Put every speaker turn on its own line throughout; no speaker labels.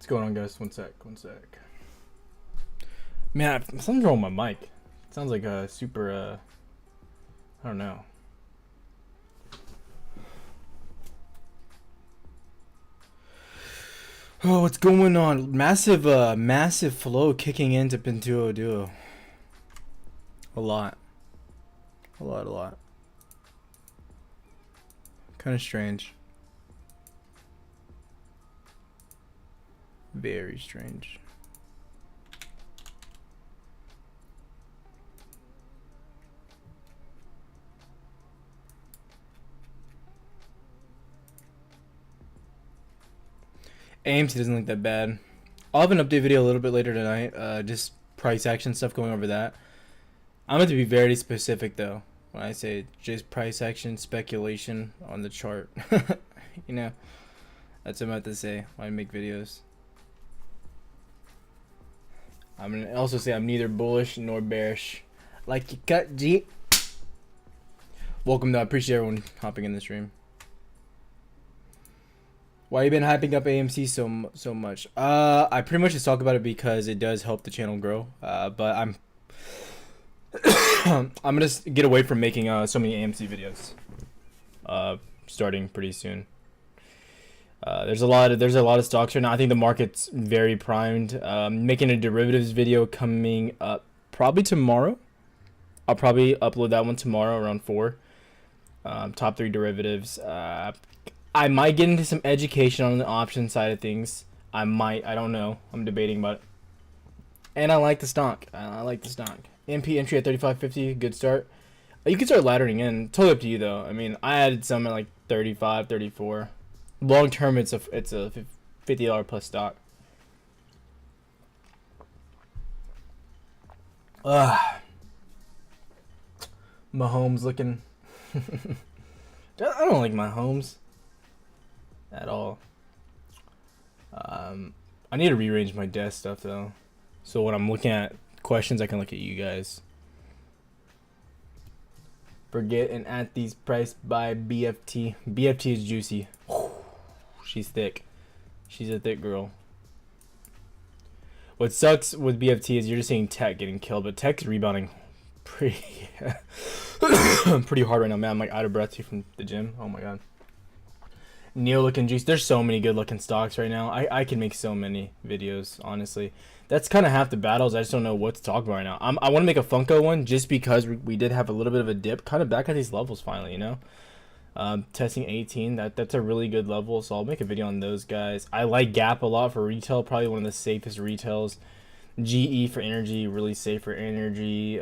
What's going on, guys? One sec. Man, something's wrong with my mic. It sounds like a super, I don't know. Oh, what's going on? Massive flow kicking into Pintuo Duo. A lot. Kind of strange. Very strange. AMC doesn't look that bad. I'll have an update video a little bit later tonight. Just price action stuff going over that. I'm going to be very specific though when I say just price action speculation on the chart. You know, that's what I'm about to say when I make videos. I'm going to also say I'm neither bullish nor bearish. Like you cut, G. Welcome though. I appreciate everyone hopping in the stream. Why you been hyping up AMC so much? I pretty much just talk about it because it does help the channel grow. But I'm I'm gonna get away from making so many AMC videos. Starting pretty soon. There's a lot of stocks right now. I think the market's very primed. Making a derivatives video coming up probably tomorrow. I'll probably upload that one tomorrow around 4. Top 3 derivatives. I might get into some education on the option side of things. I don't know. I'm debating about it. And I like the stock. MP entry at 35.50, good start. You can start laddering in. Totally up to you though. I mean, I added some at like 35, 34. Long term, it's a $50 plus stock. Mahomes looking. I don't like Mahomes at all. I need to rearrange my desk stuff though, so when I'm looking at questions I can look at you guys. Forget and at these price by BFT. BFT is juicy. She's thick. She's a thick girl. What sucks with BFT is you're just seeing tech getting killed, but tech's rebounding pretty pretty hard right now. Man, I'm like out of breath here from the gym. Oh my god. Neo looking juice. There's so many good looking stocks right now. I can make so many videos, honestly. That's kind of half the battles. I just don't know what to talk about right now. I want to make a Funko one just because we did have a little bit of a dip, kind of back at these levels finally, you know. Testing 18. That's a really good level, so I'll make a video on those guys. I like Gap a lot for retail, probably one of the safest retails. GE for energy, really safe for energy.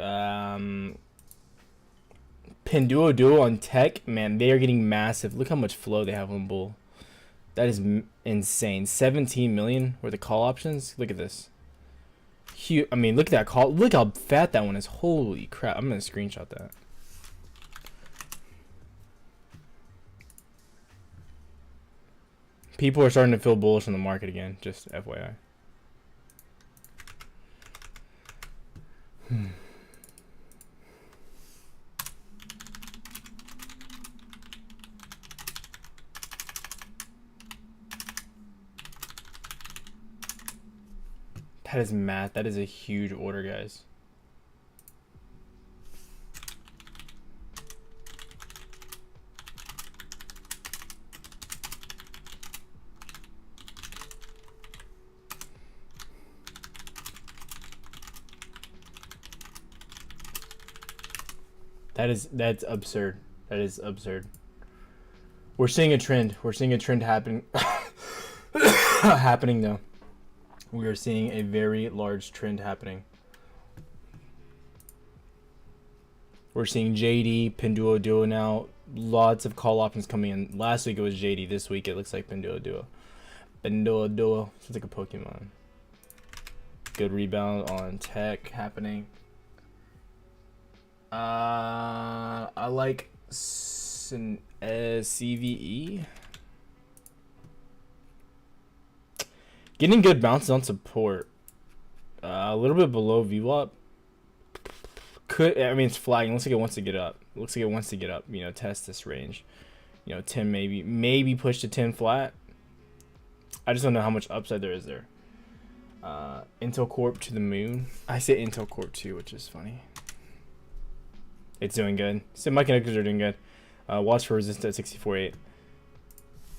Pinduoduo on tech, man, they are getting massive. Look how much flow they have on bull. That is insane. 17 million worth of call options. Look at this. Huge. I mean, look at that call. Look how fat that one is. Holy crap! I'm gonna screenshot that. People are starting to feel bullish on the market again. Just FYI. That is math. That is a huge order, guys. That's absurd. That is absurd. We're seeing a trend. We're seeing a trend happening. Happening though. We are seeing a very large trend happening. We're seeing JD, Pinduoduo now. Lots of call options coming in. Last week it was JD. This week it looks like Pinduoduo. Pinduoduo. Sounds like a Pokemon. Good rebound on tech happening. I like CVE. Getting good bounces on support. A little bit below VWAP. I mean, it's flagging. Looks like it wants to get up. Looks like it wants to get up. You know, test this range. You know, 10 maybe push to 10 flat. I just don't know how much upside there is there. Intel Corp to the moon. I say Intel Corp too, which is funny. It's doing good. Semiconductors are doing good. Watch for resistance at 64.8.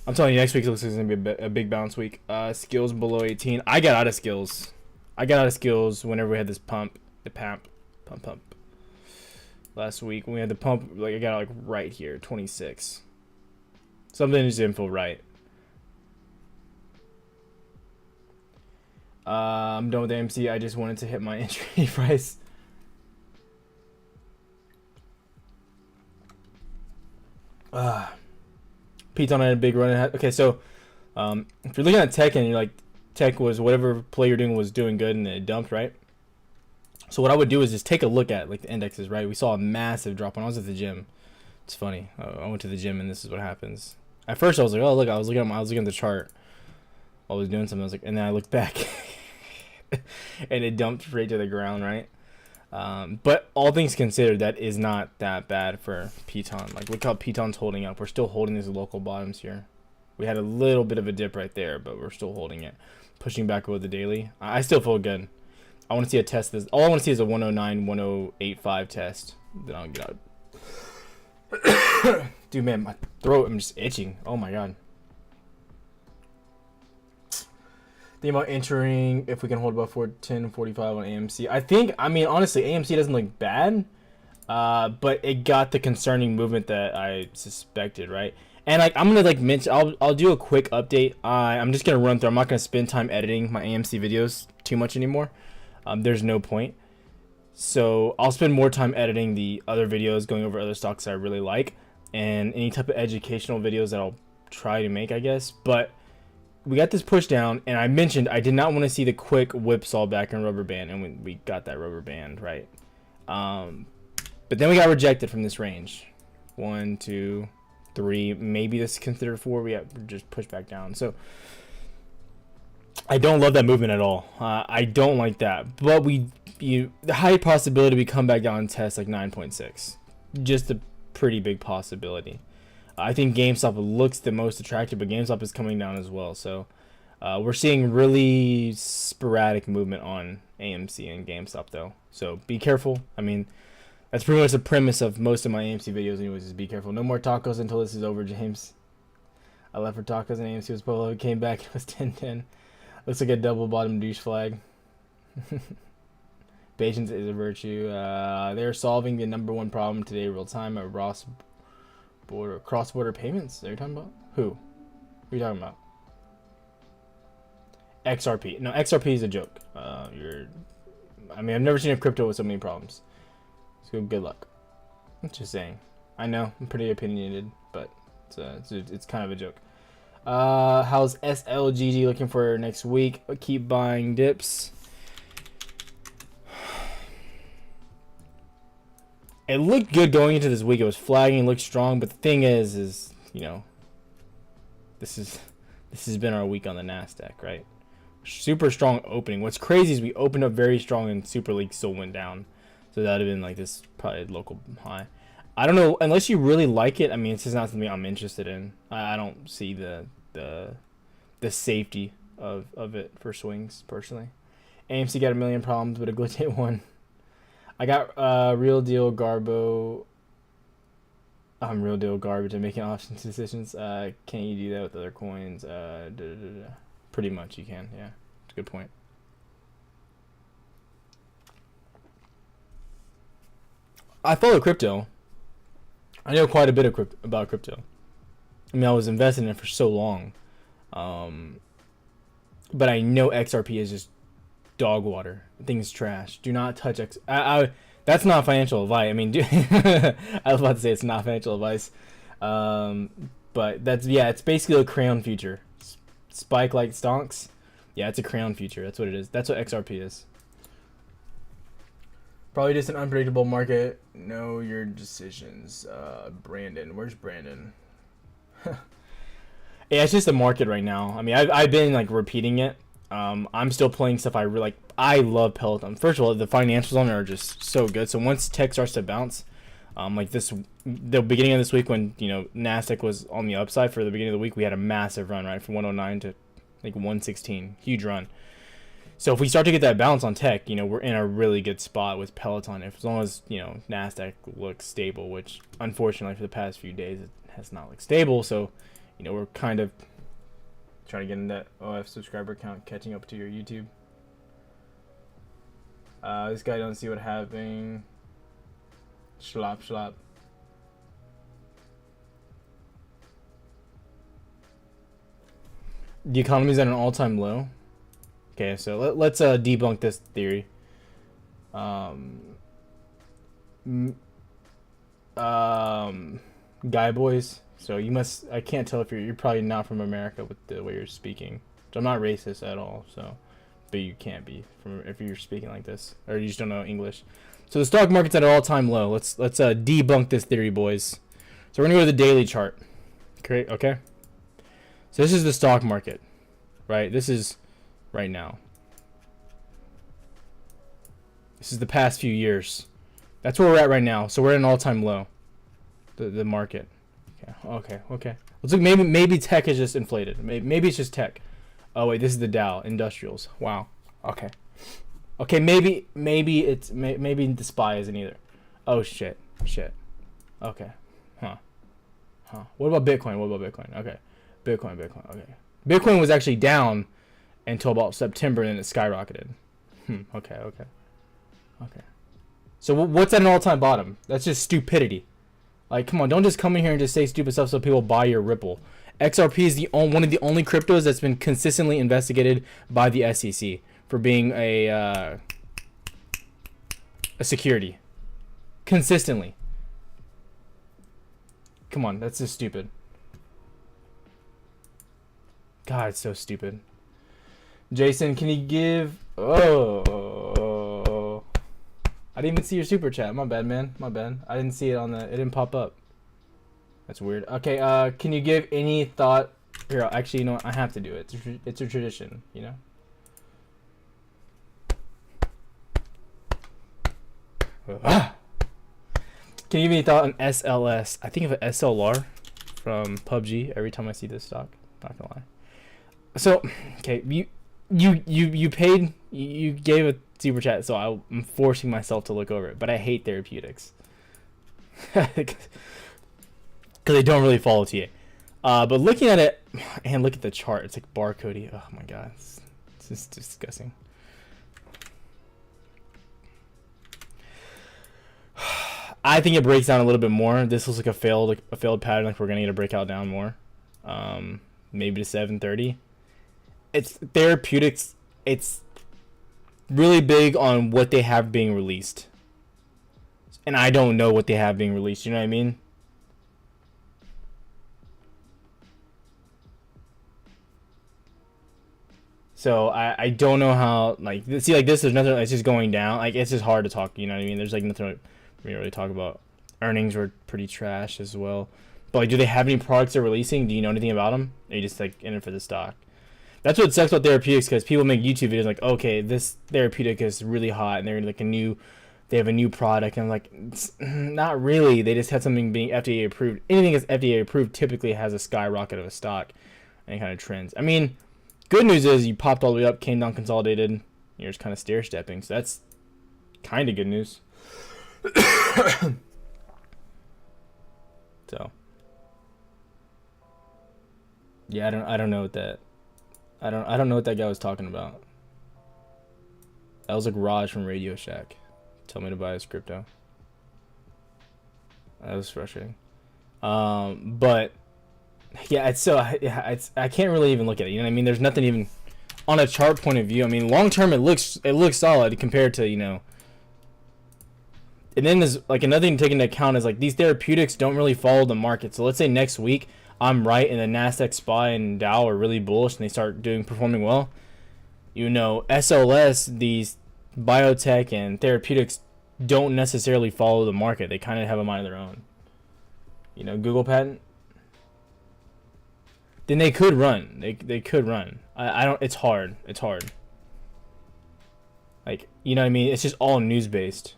I'm telling you, next week looks like it's gonna be a big bounce week. Skills below 18. I got out of skills. Whenever we had this pump last week. When we had the pump, like I got like right here, 26. Something just didn't feel right. I'm done with AMC. I just wanted to hit my entry price. Piton had a big run. Okay, so if you're looking at tech and you're like, tech was whatever play you're doing was doing good and it dumped, right? So what I would do is just take a look at like the indexes, right? We saw a massive drop when I was at the gym. It's funny. I went to the gym and this is what happens. At first I was like, oh look, I was looking at the chart while I was doing something. I was like, and then I looked back and it dumped straight to the ground, right? But all things considered, that is not that bad for Piton. Like, look how Piton's holding up. We're still holding these local bottoms here. We had a little bit of a dip right there, but we're still holding it. Pushing back over the daily. I still feel good. I want to see a test. All I want to see is a 109, 1085 test. Then I'll get out. Dude, man, my throat, I'm just itching. Oh my god. Think about entering if we can hold above 1045 on AMC. I mean, honestly, AMC doesn't look bad, but it got the concerning movement that I suspected, right? And like, I'm gonna like mention, I'll do a quick update. I'm just gonna run through. I'm not gonna spend time editing my AMC videos too much anymore. There's no point. So I'll spend more time editing the other videos, going over other stocks that I really like, and any type of educational videos that I'll try to make, I guess. But we got this push down, and I mentioned I did not want to see the quick whipsaw back in rubber band, and we got that rubber band, right? But then we got rejected from this range. 1, 2, 3, maybe this is considered 4. We have just pushed back down. So I don't love that movement at all. I don't like that. But the high possibility we come back down and test like 9.6. Just a pretty big possibility. I think GameStop looks the most attractive, but GameStop is coming down as well. So we're seeing really sporadic movement on AMC and GameStop, though. So be careful. I mean, that's pretty much the premise of most of my AMC videos anyways, is be careful. No more tacos until this is over, James. I left for tacos and AMC was below. Came back, it was 10-10. Looks like a double bottom douche flag. Patience is a virtue. They're solving the #1 problem today, real time, at cross-border payments. Are you talking about? Who? Who are you talking about? XRP. No, XRP is a joke. I mean, I've never seen a crypto with so many problems. So good luck. I'm just saying. I know I'm pretty opinionated, but it's kind of a joke. How's SLGG looking for next week? Keep buying dips. It looked good going into this week. It was flagging, looked strong, but the thing is you know, this has been our week on the Nasdaq, right? Super strong opening. What's crazy is we opened up very strong and Super League still went down. So that would have been like this probably local high. I don't know, unless you really like it. I mean, it's just not something I'm interested in. I don't see the safety of it for swings personally. AMC got a million problems, but a glitch hit one. I got real deal Garbo. I'm real deal garbage at making options decisions. Can't you do that with other coins? Pretty much you can. Yeah, it's a good point. I follow crypto. I know quite a bit about crypto. I mean, I was invested in it for so long. But I know XRP is just dog water. Thing's trash. Do not touch that's not financial advice. I mean, I was about to say it's not financial advice. But it's basically a crayon future. Spike like stonks. Yeah, it's a crayon future. That's what it is. That's what XRP is. Probably just an unpredictable market. Know your decisions. Brandon. Where's Brandon? Yeah, it's just the market right now. I mean, I've been like repeating it. I'm still playing stuff I really like. I love Peloton. First of all, the financials on it are just so good. So once tech starts to bounce, like the beginning of this week when, you know, Nasdaq was on the upside for the beginning of the week, we had a massive run, right? From 109 to like 116, huge run. So if we start to get that bounce on tech, you know, we're in a really good spot with Peloton. If as long as, you know, Nasdaq looks stable, which unfortunately for the past few days it has not looked stable. So, you know, we're kind of trying to get in that OF subscriber count, catching up to your YouTube. This guy don't see what happening. Schlop. The economy's at an all-time low. Okay, so let's debunk this theory. Guy boys. So you must. I can't tell if you're probably not from America with the way you're speaking. I'm not racist at all. So, but you can't be from if you're speaking like this, or you just don't know English. So the stock market's at an all-time low. Let's debunk this theory, boys. So we're gonna go to the daily chart. Great. Okay. So this is the stock market, right? This is right now. This is the past few years. That's where we're at right now. So we're at an all-time low. The market. Okay. Let's look. Maybe tech is just inflated. Maybe it's just tech. Oh wait, this is the Dow Industrials. Wow. Okay. Maybe the SPY isn't either. Oh shit. Okay. Huh. What about Bitcoin? Okay. Bitcoin. Okay. Bitcoin was actually down until about September, and then it skyrocketed. Okay. So what's at an all-time bottom? That's just stupidity. Like, come on, don't just come in here and just say stupid stuff so people buy your Ripple. XRP is one of the only cryptos that's been consistently investigated by the SEC for being a security. Consistently. Come on, that's just stupid. God, it's so stupid. Jason, can you give... Oh. I didn't even see your super chat. My bad, man. My bad. I didn't see it on the... It didn't pop up. That's weird. Okay, can you give any thought... Here, actually, you know what? I have to do it. It's a tradition, you know? Can you give me a thought on SLS? I think of an SLR from PUBG every time I see this stock. Not gonna lie. So, okay, you paid, you gave a super chat, so I'm forcing myself to look over it. But I hate therapeutics because they don't really follow TA. But looking at it and look at the chart, it's like barcodey. Oh my god, it's just disgusting. I think it breaks down a little bit more. This looks like a failed pattern. Like we're gonna need to break out down more. Maybe to 730. It's therapeutics. It's really big on what they have being released, and I don't know what they have being released. You know what I mean? So I don't know how, like, see, like this, there's nothing. It's just going down. Like it's just hard to talk. You know what I mean? There's like nothing we really talk about. Earnings were pretty trash as well. But like, do they have any products they're releasing? Do you know anything about them? Or are you just like in it for the stock? That's what sucks about therapeutics, because people make YouTube videos like, okay, this therapeutic is really hot, and they're like they have a new product, and I'm like, not really. They just had something being FDA approved. Anything that's FDA approved typically has a skyrocket of a stock, and kind of trends. I mean, good news is you popped all the way up, came down, consolidated. You're just kind of stair stepping, so that's kind of good news. So. Yeah, I don't know what that. I don't know what that guy was talking about. That was like Raj from Radio Shack. Tell me to buy his crypto. That was frustrating. But yeah, it's I can't really even look at it. You know what I mean? There's nothing even on a chart point of view. I mean, long term it looks solid compared to, you know. And then there's like another thing to take into account is like these therapeutics don't really follow the market. So let's say next week I'm right and the Nasdaq, SPY, and Dow are really bullish and they start performing well. You know, SLS, these biotech and therapeutics don't necessarily follow the market. They kind of have a mind of their own. You know, Google patent. Then they could run. They could run. I don't. It's hard. It's hard. Like, you know what I mean? It's just all news based.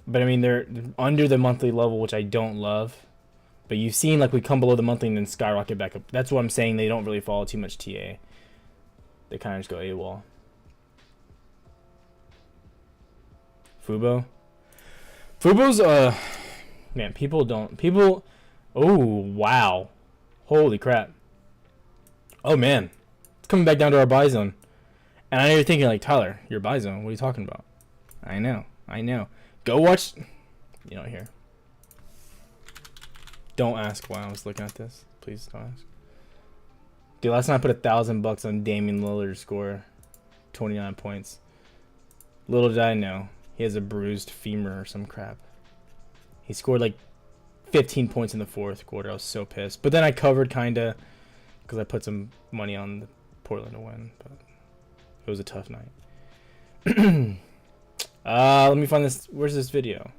But I mean, they're under the monthly level, which I don't love. But you've seen like we come below the monthly and then skyrocket back up. That's what I'm saying. They don't really follow too much TA. They kind of just go AWOL. Fubo's man, oh wow. Holy crap. Oh man. It's coming back down to our buy zone. And I know you're thinking like, Tyler, your buy zone, what are you talking about? I know. Go watch, you know, here. Don't ask why I was looking at this. Please don't ask. Dude, last night I put $1,000 on Damian Lillard to score 29 points. Little did I know, he has a bruised femur or some crap. He scored like 15 points in the fourth quarter. I was so pissed. But then I covered kinda because I put some money on the Portland to win. But it was a tough night. Let me find this. Where's this video?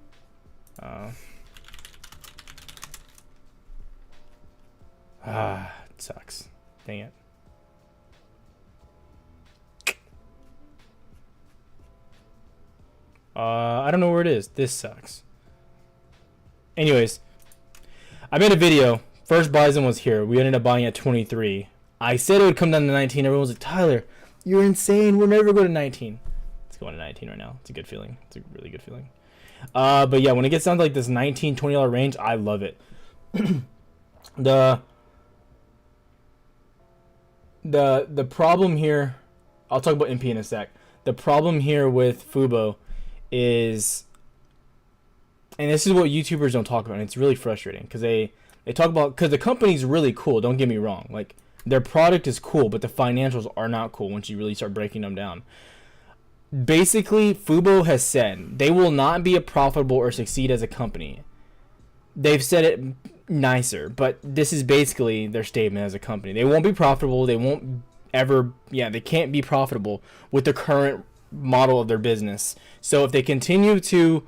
It sucks. Dang it. I don't know where it is. This sucks. Anyways, I made a video. First buy zone was here. We ended up buying at 23. I said it would come down to 19. Everyone was like, Tyler, you're insane. We'll never go to 19. It's going to 19 right now. It's a good feeling. It's a really good feeling. But yeah, when it gets down to like this $19, $20 range, I love it. The problem here, I'll talk about MP in a sec. The problem here with Fubo is, and this is what YouTubers don't talk about, and it's really frustrating because they talk about, because the company's really cool, don't get me wrong, like their product is cool, but the financials are not cool once you really start breaking them down. Basically, Fubo has said they will not be a profitable or succeed as a company. They've said it nicer, but this is basically their statement as a company. They won't be profitable. They won't ever, they can't be profitable with the current model of their business. So if they continue to,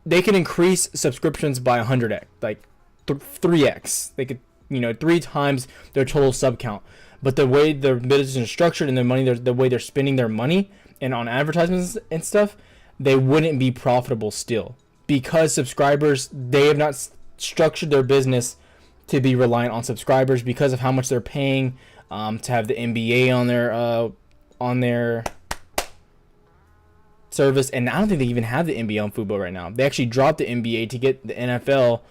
they can increase subscriptions by 100x, like 3x. They could, 3 times their total sub count. But the way their business is structured and the way they're spending their money and on advertisements and stuff, they wouldn't be profitable still, because subscribers, they have not structured their business to be reliant on subscribers because of how much they're paying to have the NBA on their service. And I don't think they even have the NBA on Fubo right now. They actually dropped the NBA to get the NFL,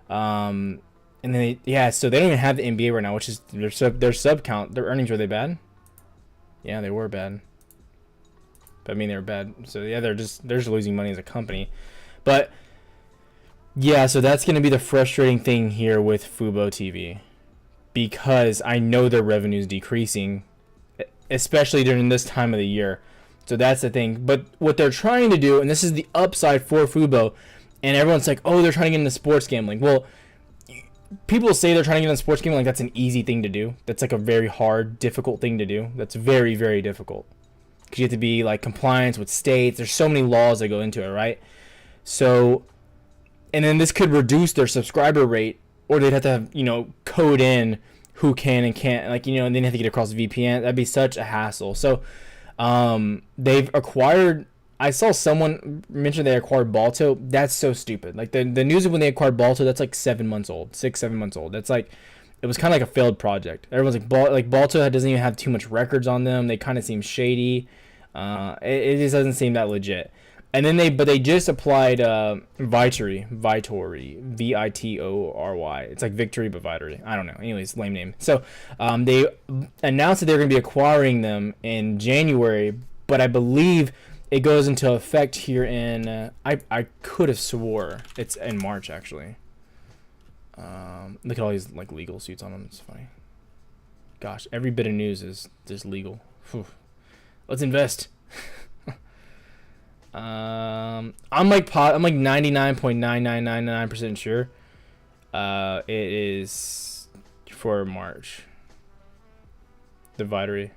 and then so they don't even have the NBA right now, which is their sub count. Their earnings, were they bad? Yeah, they were bad. But I mean, they were bad. So yeah, they're just losing money as a company. But yeah, so that's going to be the frustrating thing here with Fubo TV, because I know their revenue is decreasing, especially during this time of the year. So that's the thing. But what they're trying to do, and this is the upside for Fubo, and everyone's like, oh, they're trying to get into sports gambling. Well, people say they're trying to get into sports gambling like that's an easy thing to do. That's like a very hard, difficult thing to do. That's very, very difficult, because you have to be like compliance with states. There's so many laws that go into it, right? So, and then this could reduce their subscriber rate, or they'd have to have, code in who can and can't, like, and then have to get across the VPN. That'd be such a hassle. So, they've acquired, I saw someone mention they acquired Balto. That's so stupid. Like the news of when they acquired Balto, that's like 7 months old, 6-7 months old. That's like, it was kind of like a failed project. Everyone's like, Balto doesn't even have too much records on them. They kind of seem shady. It just doesn't seem that legit. And then they just applied Vitory, Vitory. It's like Victory, but Vitory. I don't know. Anyways, lame name. So they announced that they're going to be acquiring them in January, but I believe it goes into effect here in, I could have swore it's in March, actually. Look at all these like legal suits on them. It's funny. Gosh, every bit of news is just legal. Whew. Let's invest. I'm like 99.9999% sure it is for March. The Vitory.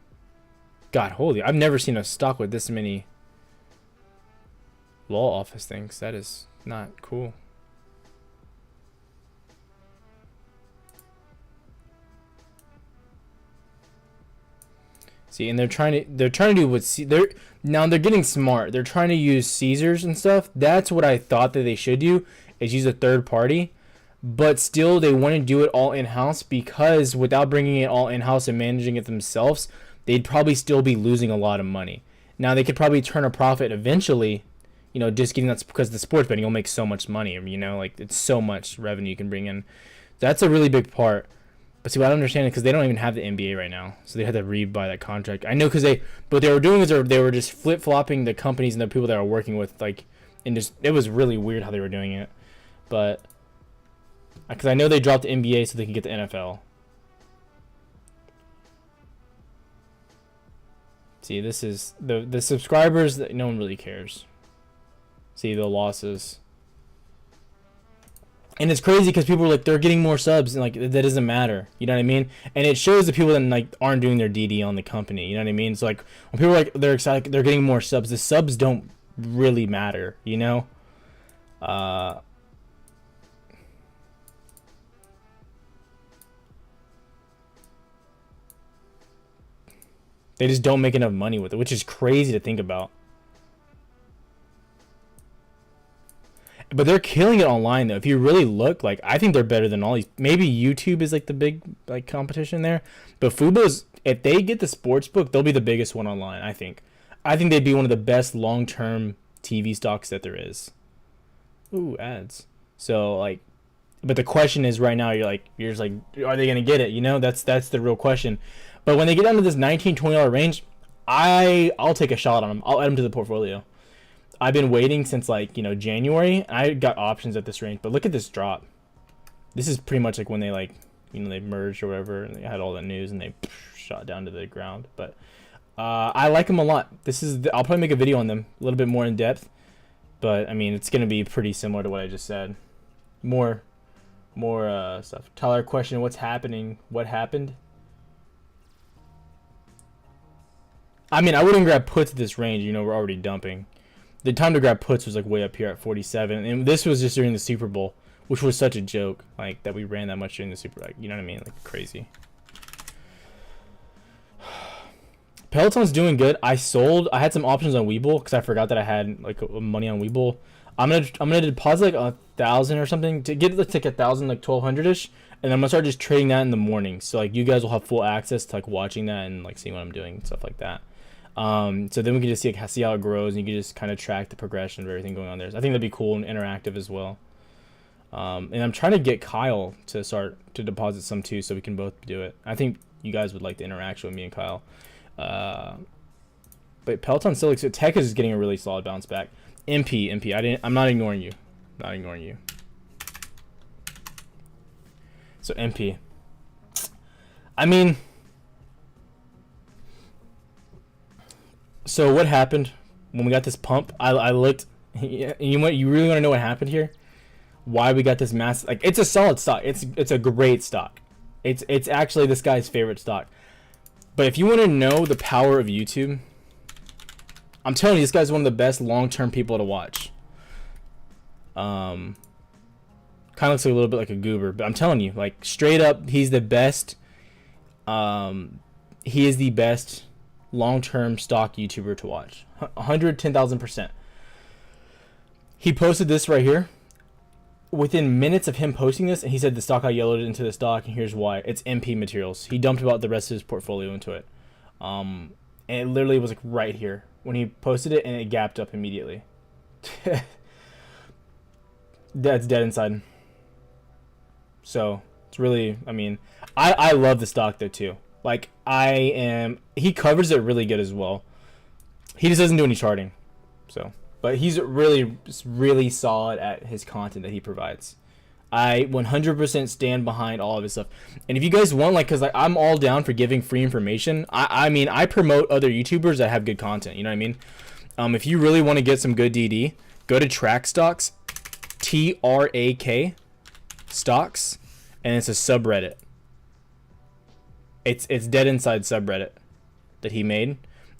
God, holy, I've never seen a stock with this many law office things. That is not cool. See, and they're trying to do what now they're getting smart. They're trying to use Caesars and stuff. That's what I thought that they should do, is use a third party. but still they want to do it all in-house, because without bringing it all in-house and managing it themselves, they'd probably still be losing a lot of money. Now they could probably turn a profit eventually, just getting that's because the sports betting, you'll make so much money, like it's so much revenue you can bring in. That's a really big part. But see, what I don't understand is because they don't even have the NBA right now, so they had to rebuy that contract. I know because what they were doing is they were just flip-flopping the companies and the people that are working with, and just, it was really weird how they were doing it. But because I know they dropped the NBA so they could get the NFL. See, this is the subscribers that no one really cares. See the losses. And it's crazy because people are like, they're getting more subs, and that doesn't matter. You know what I mean? And it shows the people that aren't doing their DD on the company. You know what I mean? So when people are they're excited, they're getting more subs. The subs don't really matter. They just don't make enough money with it, which is crazy to think about. But they're killing it online, though. If you really look, I think they're better than all these. Maybe YouTube is the big competition there. But Fubo's, if they get the sports book, they'll be the biggest one online, I think. I think they'd be one of the best long-term TV stocks that there is. Ooh, ads. So, but the question is right now, you're just like, are they going to get it? That's the real question. But when they get down to this $19, $20 range, I'll take a shot on them. I'll add them to the portfolio. I've been waiting since January. I got options at this range, but look at this drop. This is pretty much when they they merged or whatever, and they had all the news and they shot down to the ground. But I like them a lot. I'll probably make a video on them a little bit more in depth, but I mean it's gonna be pretty similar to what I just said. More stuff. Tyler question: what's happening? What happened? I mean, I wouldn't grab puts at this range. We're already dumping. The time to grab puts was way up here at 47, and this was just during the Super Bowl, which was such a joke, that we ran that much during the Super Bowl. You know what I mean? Crazy. Peloton's doing good. I had some options on Webull because I forgot that I had money on Webull. I'm gonna deposit 1,000 or something to get 1,000, 1,200ish, and I'm gonna start just trading that in the morning. So you guys will have full access to watching that and seeing what I'm doing and stuff like that. So then we can just see how it grows, and you can just kind of track the progression of everything going on there. So I think that'd be cool and interactive as well. And I'm trying to get Kyle to start to deposit some too, so we can both do it. I think you guys would like the interaction with me and Kyle. But Peloton still looks good. Tech is getting a really solid bounce back. MP. I'm not ignoring you. Not ignoring you. So MP. I mean. So what happened when we got this pump? I looked. You really want to know what happened here? Why we got this massive? It's a solid stock. It's a great stock. It's actually this guy's favorite stock. But if you want to know the power of YouTube, I'm telling you, this guy's one of the best long-term people to watch. Kind of looks a little bit like a goober, but I'm telling you, straight up, he's the best. He is the best long-term stock YouTuber to watch. 110,000%. He posted this right here. Within minutes of him posting this, and he said the stock I yellowed it into the stock, and here's why. It's MP materials. He dumped about the rest of his portfolio into it. And it literally was right here when he posted it, and it gapped up immediately. That's dead inside. So it's really, I mean, I love the stock though too. He covers it really good as well. He just doesn't do any charting. So, but he's really solid at his content that he provides. I 100% stand behind all of his stuff. And if you guys want, because I'm all down for giving free information. I mean, I promote other YouTubers that have good content. You know what I mean? If you really want to get some good DD, go to Track Stocks, TRAK Stocks, and it's a subreddit. It's dead inside subreddit that he made.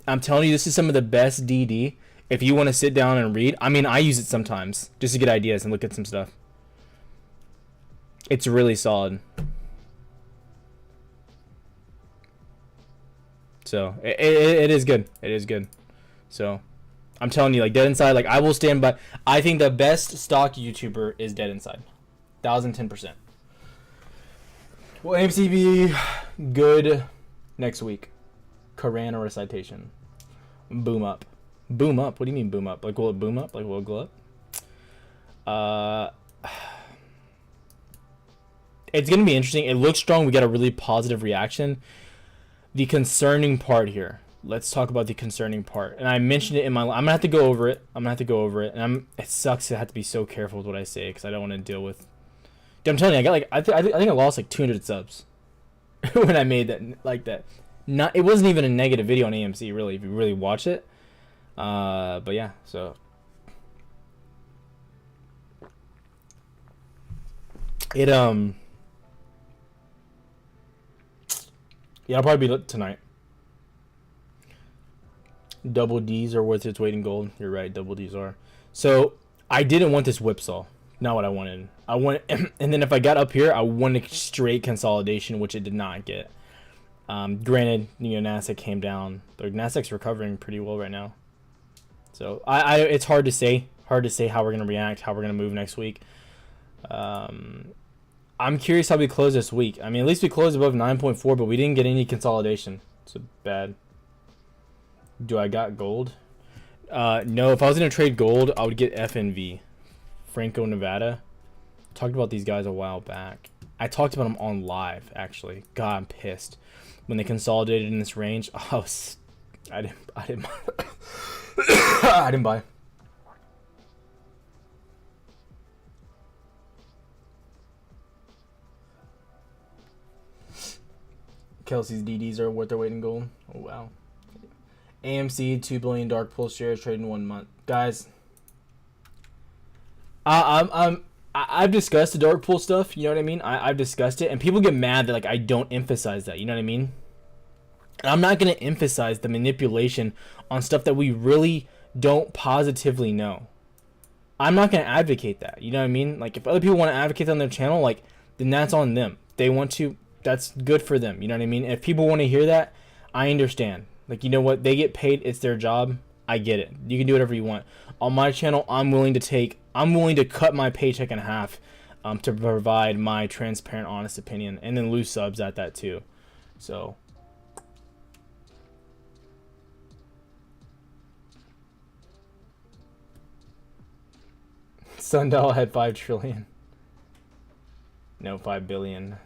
I'm telling you, this is some of the best DD. If you want to sit down and read, I mean, I use it sometimes just to get ideas and look at some stuff. It's really solid. So it is good. It is good. So I'm telling you, Dead Inside, I will stand by. I think the best stock YouTuber is Dead Inside. 1010%. Will AMC be good next week? Quran or recitation? Boom up. Boom up? What do you mean boom up? Like, will it boom up? Like, will it go up? It's going to be interesting. It looks strong. We got a really positive reaction. The concerning part here. Let's talk about the concerning part. And I mentioned it in my... I'm going to have to go over it. And it sucks to have to be so careful with what I say because I don't want to deal with... Dude, I'm telling you, I got like... I think I lost like 200 subs when I made that like that. It wasn't even a negative video on AMC, really, if you really watch it. But yeah, so... Yeah, it'll probably be tonight. Double D's are worth its weight in gold. You're right, double D's are. So I didn't want this whipsaw. Not what I wanted. And then if I got up here, I wanted straight consolidation, which it did not get. Granted, Nasdaq came down, but Nasdaq's recovering pretty well right now. So it's hard to say how we're gonna react, how we're gonna move next week. I'm curious how we close this week. I mean, at least we closed above 9.4, but we didn't get any consolidation. So bad. Do I got gold? No, if I was going to trade gold, I would get FNV. Franco, Nevada. Talked about these guys a while back. I talked about them on live, actually. God, I'm pissed. When they consolidated in this range, I didn't I didn't buy. Kelsey's DDs are worth their weight in gold. Oh, wow. AMC, 2 billion dark pool shares traded in 1 month. Guys, I've discussed the dark pool stuff. You know what I mean? I've discussed it. And people get mad that, like, I don't emphasize that. You know what I mean? And I'm not going to emphasize the manipulation on stuff that we really don't positively know. I'm not going to advocate that. You know what I mean? Like, if other people want to advocate on their channel, like, then that's on them. They want to... That's good for them. You know what I mean? If people want to hear that, I understand. Like, you know what? They get paid. It's their job. I get it. You can do whatever you want. On my channel, I'm willing to cut my paycheck in half to provide my transparent, honest opinion, and then lose subs at that too. So. Sundial had 5 trillion. No, 5 billion.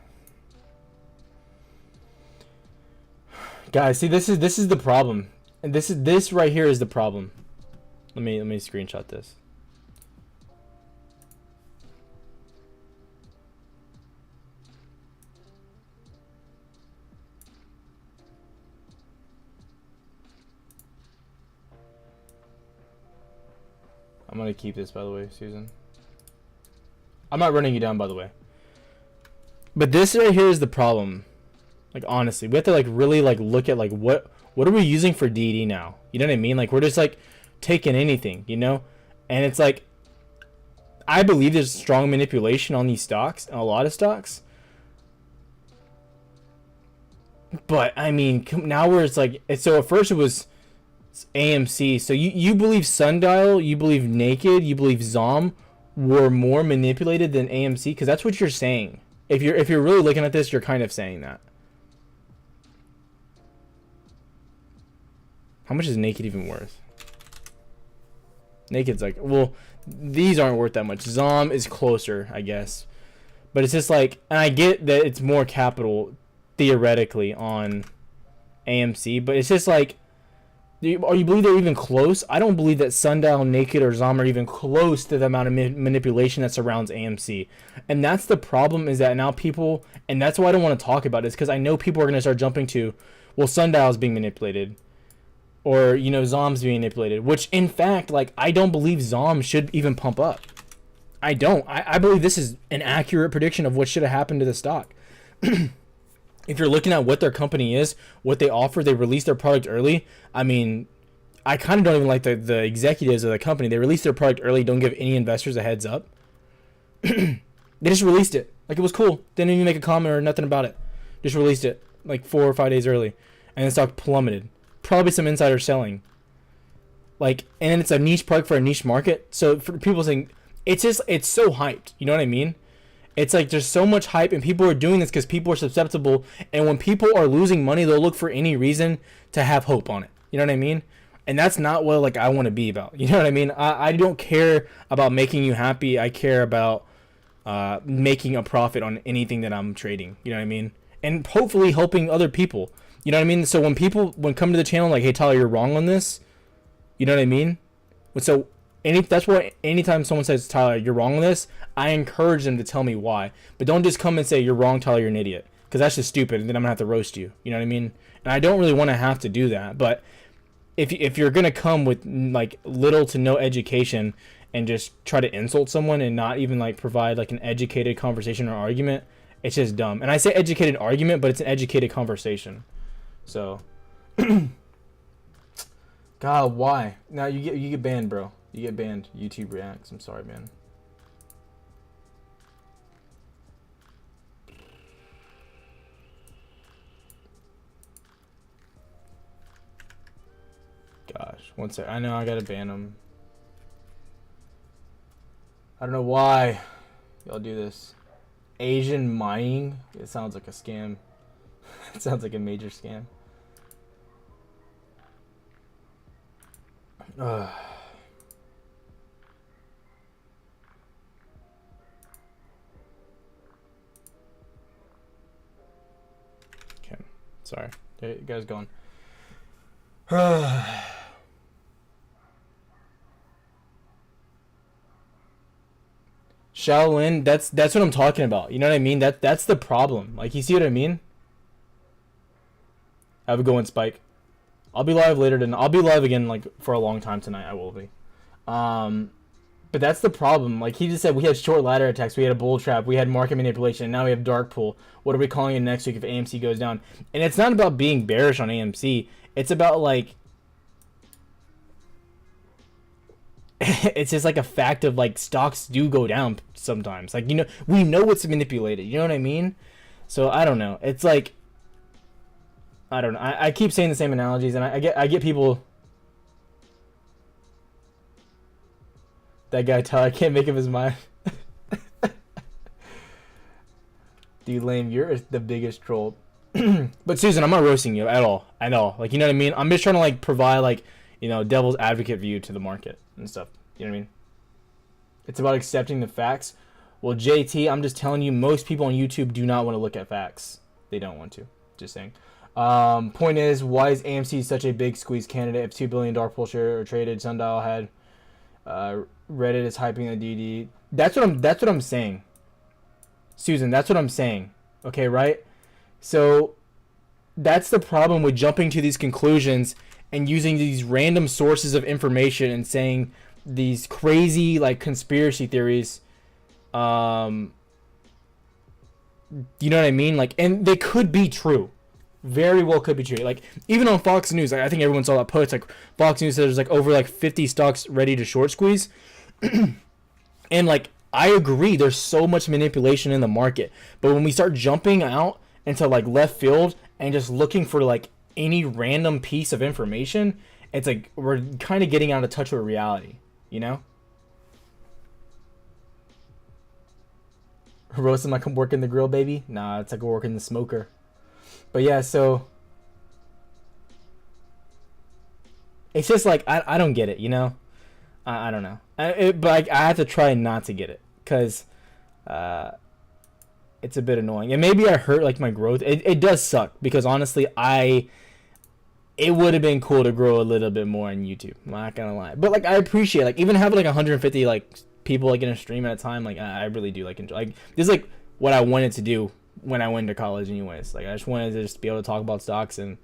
Guys, see, this is the problem, and this right here is the problem. Let me screenshot this. I'm gonna keep this, by the way, Susan. I'm not running you down, by the way. But this right here is the problem. Like, honestly, we have to, like, really, like, look at, like, what are we using for DD now? You know what I mean? Like, we're just, like, taking anything, you know? And it's, like, I believe there's strong manipulation on these stocks, a lot of stocks. But, I mean, now where it's, like, so at first it was AMC. So you believe Sundial, you believe Naked, you believe Zom were more manipulated than AMC? Because that's what you're saying. If you're really looking at this, you're kind of saying that. How much is Naked even worth? Naked's like, well, these aren't worth that much. Zom is closer, I guess. But it's just like, and I get that it's more capital, theoretically, on AMC. But it's just like, you believe they're even close? I don't believe that Sundial, Naked, or Zom are even close to the amount of manipulation that surrounds AMC. And that's the problem, is that now people, and that's why I don't want to talk about it, is because I know people are going to start jumping to, well, Sundial's being manipulated. Or, you know, Zom's being manipulated. Which, in fact, like, I don't believe Zom should even pump up. I don't. I believe this is an accurate prediction of what should have happened to the stock. If you're looking at what their company is, what they offer, they release their product early. I mean, I kind of don't even like the executives of the company. They release their product early, don't give any investors a heads up. They just released it. Like, it was cool. Didn't even make a comment or nothing about it. Just released it, like, 4 or 5 days early. And the stock plummeted. Probably some insider selling. Like, and it's a niche product for a niche market. So for people saying, it's so hyped. You know what I mean? It's like there's so much hype, and people are doing this because people are susceptible. And when people are losing money, they'll look for any reason to have hope on it. You know what I mean? And that's not what like I want to be about. You know what I mean? I don't care about making you happy. I care about making a profit on anything that I'm trading. You know what I mean? And hopefully helping other people. You know what I mean? So when people come to the channel like, hey Tyler, you're wrong on this. You know what I mean? So that's what anytime someone says, Tyler, you're wrong on this, I encourage them to tell me why. But don't just come and say, you're wrong, Tyler, you're an idiot. Because that's just stupid, and then I'm going to have to roast you. You know what I mean? And I don't really want to have to do that. But if you're going to come with like little to no education and just try to insult someone and not even like provide like an educated conversation or argument, it's just dumb. And I say educated argument, but it's an educated conversation. So, God, why? Now you get banned, bro. You get banned. YouTube reacts. I'm sorry, man. Gosh, one sec. I know I gotta ban them. I don't know why y'all do this. Asian mining? It sounds like a scam. It sounds like a major scam. Okay, sorry. There you guys going. Shaolin, that's what I'm talking about. You know what I mean? That's the problem. Like, you see what I mean? Have a good one, Spike. I'll be live later tonight. I'll be live again like for a long time tonight. I will be. But that's the problem. Like he just said, we had short ladder attacks, we had a bull trap, we had market manipulation, and now we have dark pool. What are we calling it next week if AMC goes down? And it's not about being bearish on AMC. It's about like it's just like a fact of like stocks do go down sometimes. Like, you know, we know it's manipulated. You know what I mean? So I don't know. It's like I don't know. I keep saying the same analogies, and I get people. That guy Tyler, I can't make up his mind. Dude, lame, you're the biggest troll. But Susan, I'm not roasting you at all. Like, you know what I mean? I'm just trying to like provide like, you know, devil's advocate view to the market and stuff. You know what I mean? It's about accepting the facts. Well, JT, I'm just telling you, most people on YouTube do not want to look at facts. They don't want to. Just saying. Point is, why is AMC such a big squeeze candidate? If $2 billion pool share are traded, Sundial had Reddit is hyping the DD. That's what I'm saying. Susan, that's what I'm saying. Okay, right? So that's the problem with jumping to these conclusions and using these random sources of information and saying these crazy like conspiracy theories. You know what I mean? Like, and they could be true. Very well could be true. Like, even on Fox News, I think everyone saw that post. Like, Fox News says there's like over like 50 stocks ready to short squeeze. And like, I agree, there's so much manipulation in the market. But when we start jumping out into like left field and just looking for like any random piece of information, it's like we're kind of getting out of touch with reality, you know? Roasting like I'm working the grill, baby? Nah, it's like we're working the smoker. But yeah, so it's just like I don't get it, you know. I don't know, but I have to try not to get it because it's a bit annoying, and maybe I hurt like my growth. It does suck because honestly, it would have been cool to grow a little bit more on YouTube. I'm not gonna lie, but like I appreciate like even having like 150 like people like in a stream at a time. Like I really do like enjoy. Like this is like what I wanted to do when I went to college anyways. Like I just wanted to just be able to talk about stocks and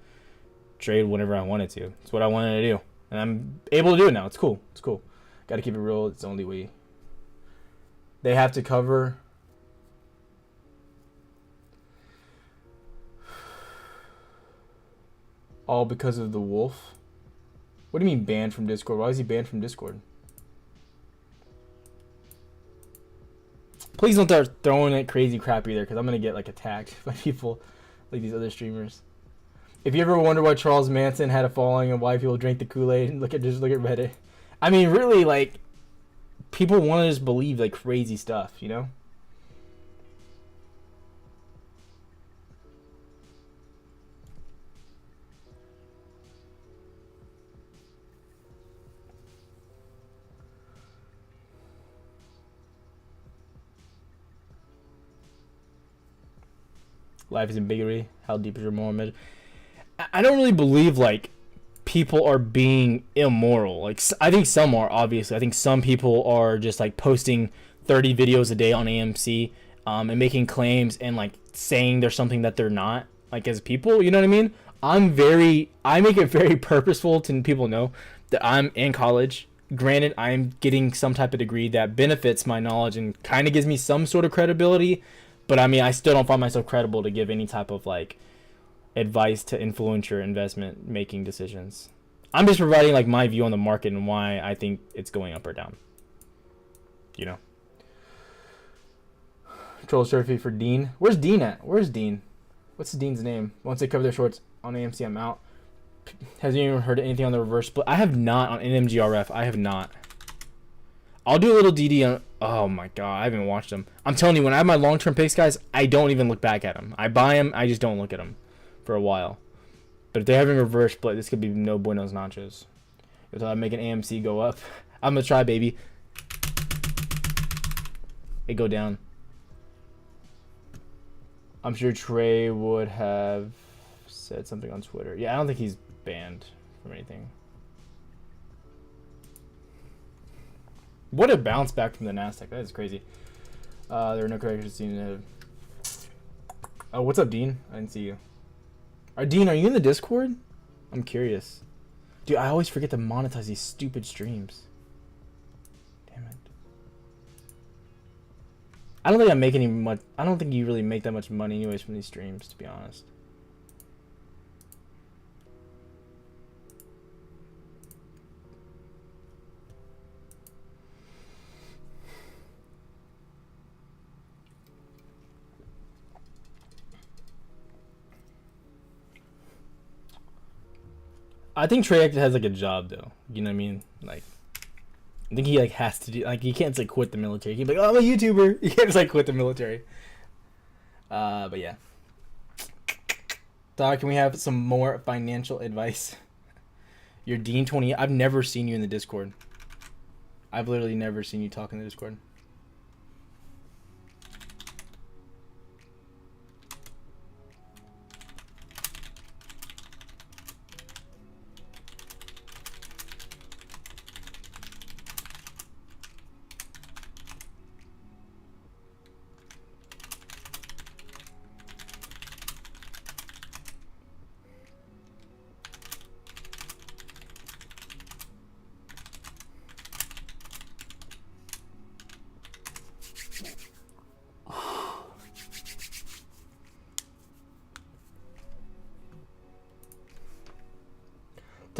trade whenever I wanted to. It's what I wanted to do, and I'm able to do it now. It's cool. Got to keep it real. It's the only way. They have to cover all because of the wolf. What do you mean banned from Discord? Why is he banned from Discord? Please don't start throwing that crazy crap either, because I'm going to get like attacked by people like these other streamers. If you ever wonder why Charles Manson had a following and why people drink the Kool-Aid, just look at Reddit. I mean, really, like, people want to just believe like crazy stuff, you know? Life is ambiguity. How deep is your moral image? I don't really believe like people are being immoral. Like I think some are, obviously. I think some people are just like posting 30 videos a day on AMC, and making claims and like saying there's something that they're not, like as people, you know what I mean? I make it very purposeful to people know that I'm in college. Granted, I'm getting some type of degree that benefits my knowledge and kind of gives me some sort of credibility, but I mean, I still don't find myself credible to give any type of like advice to influence your investment making decisions. I'm just providing like my view on the market and why I think it's going up or down. You know. Troll surfing for Dean. Where's Dean at? Where's Dean? What's Dean's name? Once they cover their shorts on AMC, I'm out. Has anyone heard anything on the reverse split? I have not on NMGRF. I have not. I'll do a little DD on. Oh my god, I haven't watched them. I'm telling you, when I have my long-term picks, guys, I don't even look back at them. I buy them, I just don't look at them for a while. But if they're having a reverse split, this could be no buenos nachos. If I make an AMC go up, I'm gonna try, baby. It go down. I'm sure Trey would have said something on Twitter. Yeah, I don't think he's banned from anything. What a bounce back from the Nasdaq. That is crazy. There are no corrections seen. Oh, what's up, Dean? I didn't see you. Dean, are you in the Discord? I'm curious. Dude, I always forget to monetize these stupid streams. Damn it. I don't think I make any much. I don't think you really make that much money anyways from these streams, to be honest. I think Trey actually has like a job though. You know what I mean? Like, I think he like has to do, like, he can't just like quit the military. He'd be like, oh, I'm a YouTuber. You can't just like quit the military. But yeah. Doc, can we have some more financial advice? You're Dean 20. I've never seen you in the Discord. I've literally never seen you talk in the Discord.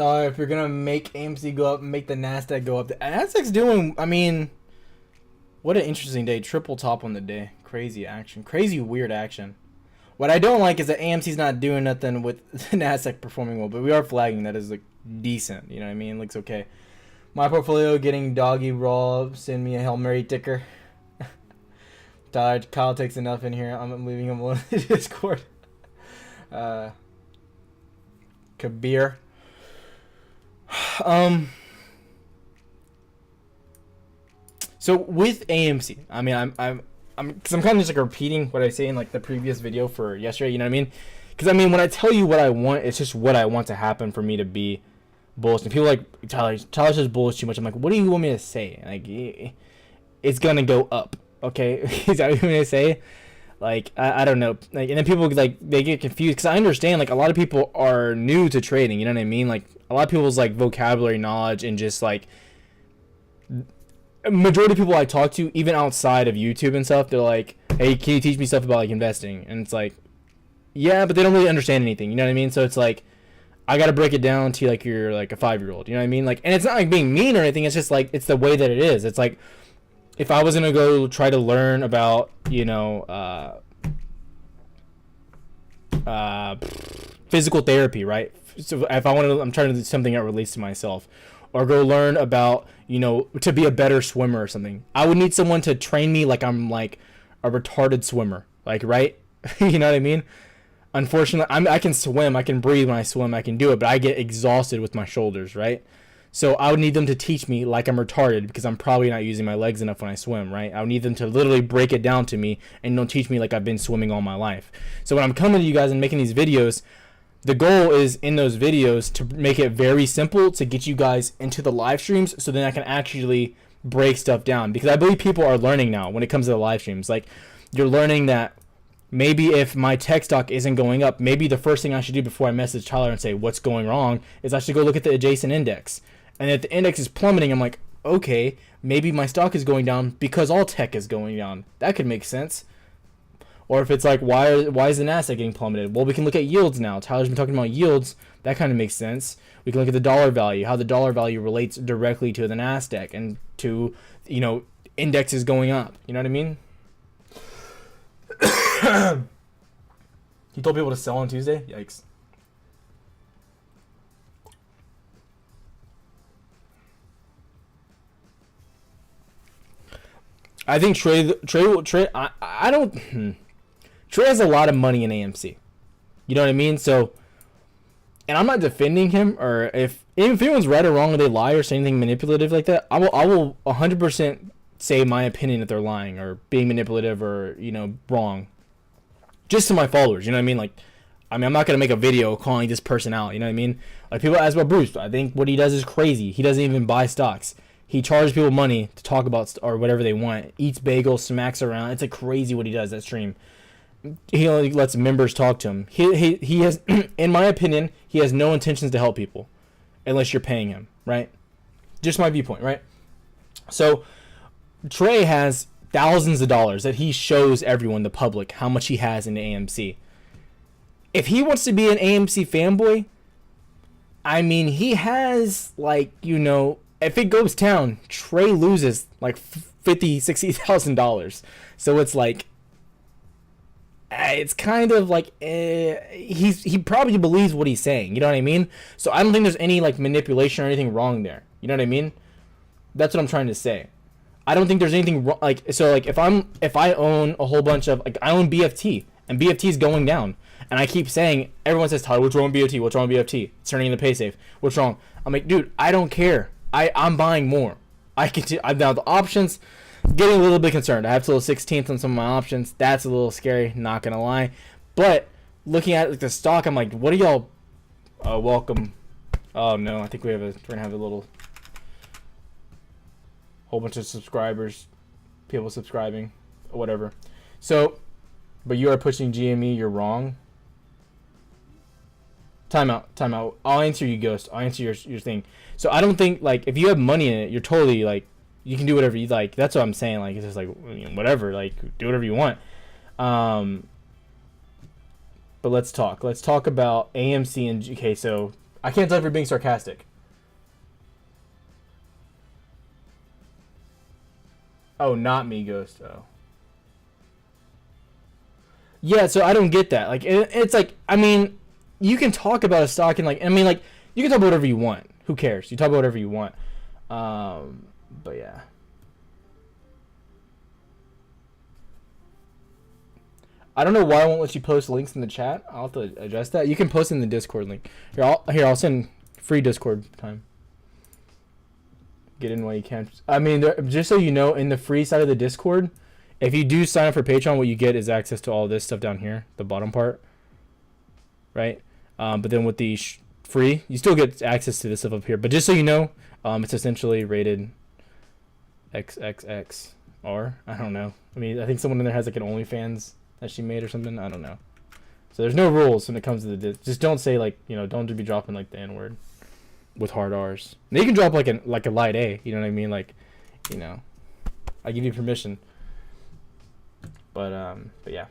If you're gonna make AMC go up, make the Nasdaq go up. The Nasdaq's doing. I mean, what an interesting day. Triple top on the day. Crazy action. Crazy weird action. What I don't like is that AMC's not doing nothing with the Nasdaq performing well, but we are flagging that is like decent. You know what I mean? Looks okay. My portfolio getting doggy raw. Send me a Hail Mary ticker. Kyle takes enough in here. I'm leaving him alone in Discord. Kabir. So with AMC, I mean, I'm kind of just like repeating what I say in like the previous video for yesterday. You know what I mean? Because I mean, when I tell you what I want, it's just what I want to happen for me to be bullish. And people are like, Tyler says bullish too much. I'm like, what do you want me to say? Like, it's gonna go up. Okay, is that what you want me to say? Like, I don't know. Like, and then people like they get confused because I understand like a lot of people are new to trading. You know what I mean? Like a lot of people's like vocabulary knowledge and just like majority of people I talk to, even outside of YouTube and stuff, they're like, hey, can you teach me stuff about like investing? And it's like, yeah, but they don't really understand anything. You know what I mean? So it's like, I got to break it down to like you're like a 5-year-old. You know what I mean? Like, and it's not like being mean or anything. It's just like, it's the way that it is. It's like, if I was going to go try to learn about, you know, physical therapy, right? So if I want to, I'm trying to do something that relates to myself, or go learn about, you know, to be a better swimmer or something. I would need someone to train me like I'm like a retarded swimmer, like, right? You know what I mean? Unfortunately, I can swim, I can breathe when I swim, I can do it, but I get exhausted with my shoulders, right? So I would need them to teach me like I'm retarded because I'm probably not using my legs enough when I swim, right? I would need them to literally break it down to me and don't teach me like I've been swimming all my life. So when I'm coming to you guys and making these videos, the goal is in those videos to make it very simple to get you guys into the live streams so then I can actually break stuff down. Because I believe people are learning now when it comes to the live streams. Like, you're learning that maybe if my tech stock isn't going up, maybe the first thing I should do before I message Tyler and say what's going wrong is I should go look at the adjacent index. And if the index is plummeting, I'm like, okay, maybe my stock is going down because all tech is going down. That could make sense. Or if it's like, why is the Nasdaq getting plummeted? Well, we can look at yields now. Tyler's been talking about yields. That kind of makes sense. We can look at the dollar value, how the dollar value relates directly to the Nasdaq and to, indexes going up. You know what I mean? He told people to sell on Tuesday? Yikes. I think Trey I don't Trey has a lot of money in AMC. You know what I mean? So, and I'm not defending him, or if anyone's right or wrong or they lie or say anything manipulative like that, I will 100% say my opinion that they're lying or being manipulative or, wrong. Just to my followers, you know what I mean? Like, I'm not going to make a video calling this person out, you know what I mean? Like, people ask about Bruce. I think what he does is crazy. He doesn't even buy stocks. He charges people money to talk about or whatever they want. Eats bagels, smacks around. It's like crazy what he does, that stream. He only lets members talk to him. He has, in my opinion, he has no intentions to help people unless you're paying him, right? Just my viewpoint, right? So Trey has thousands of dollars that he shows everyone, the public, how much he has in the AMC. If he wants to be an AMC fanboy, I mean, he has, if it goes down, Trey loses like $50,000-$60,000. So it's like, it's kind of like he probably believes what he's saying. You know what I mean? So I don't think there's any manipulation or anything wrong there. You know what I mean? That's what I'm trying to say. I don't think there's anything wrong. If I own a whole bunch of I own BFT and BFT is going down, and I keep saying everyone says Tyler, what's wrong with BFT? What's wrong with BFT? It's turning into pay safe. What's wrong? I'm like, dude, I don't care. I'm buying more. I'm now the options. Getting a little bit concerned. I have till the 16th on some of my options. That's a little scary, not gonna lie. But looking at the stock, I'm like, what are y'all? Welcome. Oh no, I think we're gonna have a little whole bunch of subscribers, people subscribing, or whatever. So, but you are pushing GME. You're wrong. Time out. I'll answer you, Ghost. I'll answer your thing. So I don't think if you have money in it, you're totally you can do whatever you like. That's what I'm saying. It's just whatever. Do whatever you want. But let's talk. Let's talk about AMC and okay. So I can't tell if you're being sarcastic. Oh, not me, Ghost. Oh. Yeah. So I don't get that. It's you can talk about a stock and you can talk about whatever you want. Who cares? You talk about whatever you want. But yeah. I don't know why I won't let you post links in the chat. I'll have to address that. You can post in the Discord link. I'll send free Discord time. Get in while you can. I mean, just so you know, in the free side of the Discord, if you do sign up for Patreon, what you get is access to all this stuff down here, the bottom part. Right? But then with the free, you still get access to this stuff up here. But just so you know, it's essentially rated XXXR. I don't know. I mean, I think someone in there has an OnlyFans that she made or something. I don't know. So there's no rules when it comes to the just don't say don't be dropping the N-word with hard R's. Now you can drop a light A. You know what I mean? I give you permission. But yeah.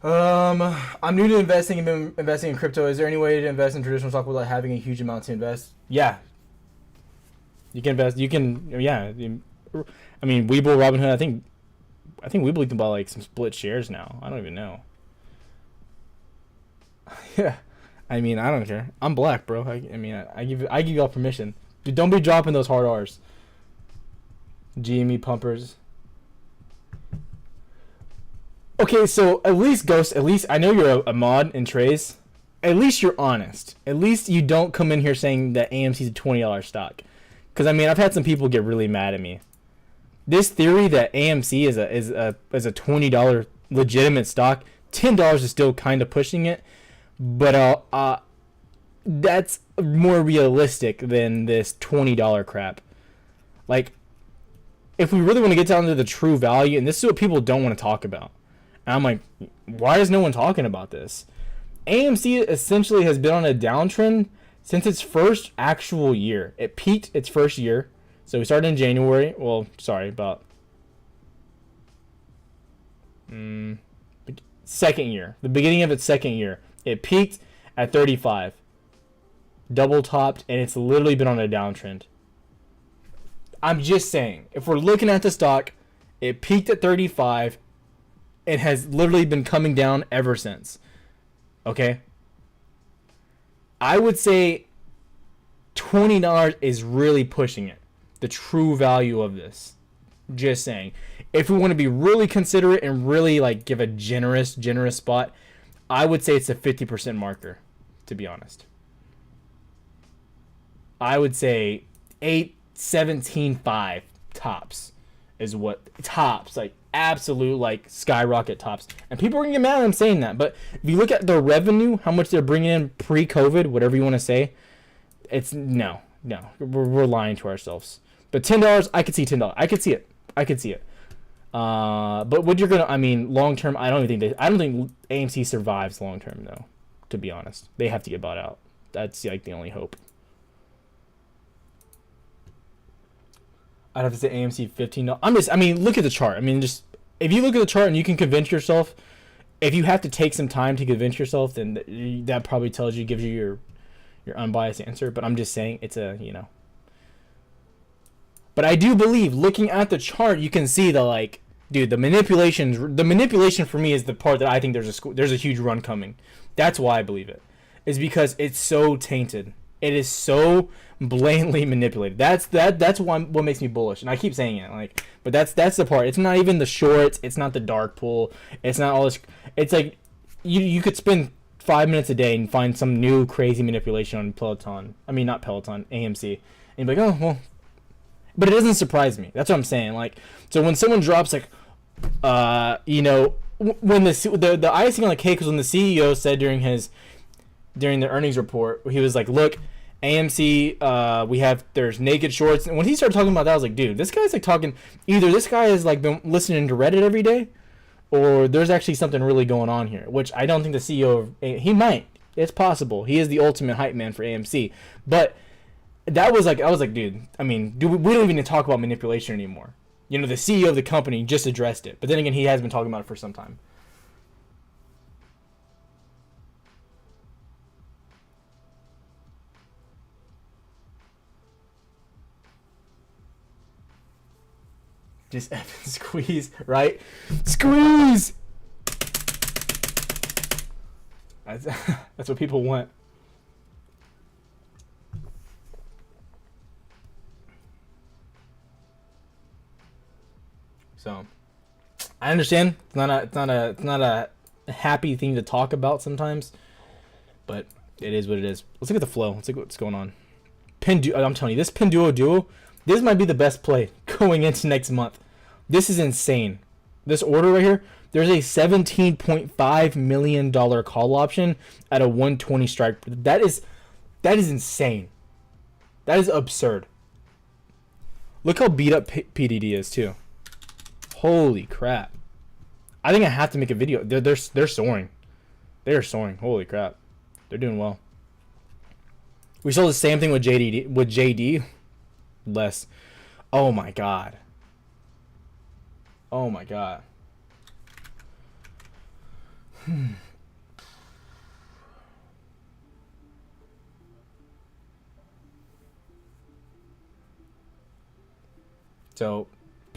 I'm new to investing and been investing in crypto. Is there any way to invest in traditional stock without having a huge amount to invest? Yeah. You can invest. You can, yeah. I mean, Webull, Robinhood. I think Webull can buy some split shares now. I don't even know. Yeah. I mean, I don't care. I'm black, bro. I give y'all permission. Dude, don't be dropping those hard R's. GME pumpers. Okay, so at least Ghost, at least I know you're a mod in Trace. At least you're honest. At least you don't come in here saying that AMC is a $20 stock. Because I mean, I've had some people get really mad at me. This theory that AMC is a $20 legitimate stock, $10 is still kind of pushing it, but that's more realistic than this $20 crap. Like, if we really want to get down to the true value, and this is what people don't want to talk about, and I'm like, why is no one talking about this? AMC essentially has been on a downtrend since its first actual year. It peaked its first year. So we started in January. Well, sorry, about second year. The beginning of its second year. It peaked at 35. Double topped, and it's literally been on a downtrend. I'm just saying, if we're looking at the stock, it peaked at 35. It has literally been coming down ever since. Okay? I would say $20 is really pushing it. The true value of this. Just saying. If we want to be really considerate and really like give a generous spot, I would say it's a 50% marker, to be honest. I would say 8.17.5 tops is what tops, like absolute like skyrocket tops. And people are gonna get mad at them saying that, but if you look at their revenue, how much they're bringing in pre-COVID, whatever you want to say, it's no, we're lying to ourselves. But $10, I could see $10. I could see it. But what you're gonna, I mean, long term, I don't think AMC survives long term though. To be honest, they have to get bought out. That's like the only hope. I'd have to say AMC $15. I mean, look at the chart. I mean, just if you look at the chart and you can convince yourself, if you have to take some time to convince yourself, then that probably gives you your unbiased answer. But I'm just saying it's a, you know. But I do believe looking at the chart, you can see the like, dude, the manipulation for me is the part that I think there's a huge run coming. That's why I believe it. Is because it's so tainted. It is so blatantly manipulated. That's what makes me bullish, and I keep saying it. Like, but that's the part. It's not even the shorts. It's not the dark pool. It's not all this. It's like you could spend 5 minutes a day and find some new crazy manipulation on Peloton. I mean, not Peloton, AMC, and be like, oh well. But it doesn't surprise me. That's what I'm saying. Like, so when someone drops like, you know, when the icing on the cake was when the CEO said during the earnings report, he was like, look, AMC, there's naked shorts. And when he started talking about that, I was like, dude, this guy's like talking, either this guy has like been listening to Reddit every day, or there's actually something really going on here, which I don't think the CEO he might. It's possible. He is the ultimate hype man for AMC. But that was like, I was like, dude, I mean, we don't even talk about manipulation anymore. You know, the CEO of the company just addressed it. But then again, he has been talking about it for some time. Just effing squeeze, right? Squeeze! That's what people want. So, I understand it's not a happy thing to talk about sometimes, but it is what it is. Let's look at the flow. Let's look at what's going on. I'm telling you, this Pinduo Duo, this might be the best play going into next month. This is insane. This order right here, there's a $17.5 million call option at a 120 strike. That is insane. That is absurd. Look how beat up PDD is too. Holy crap. I think I have to make a video. They're soaring. They're soaring. Holy crap. They're doing well. We saw the same thing with JD. Less. Oh my god. Oh my god. So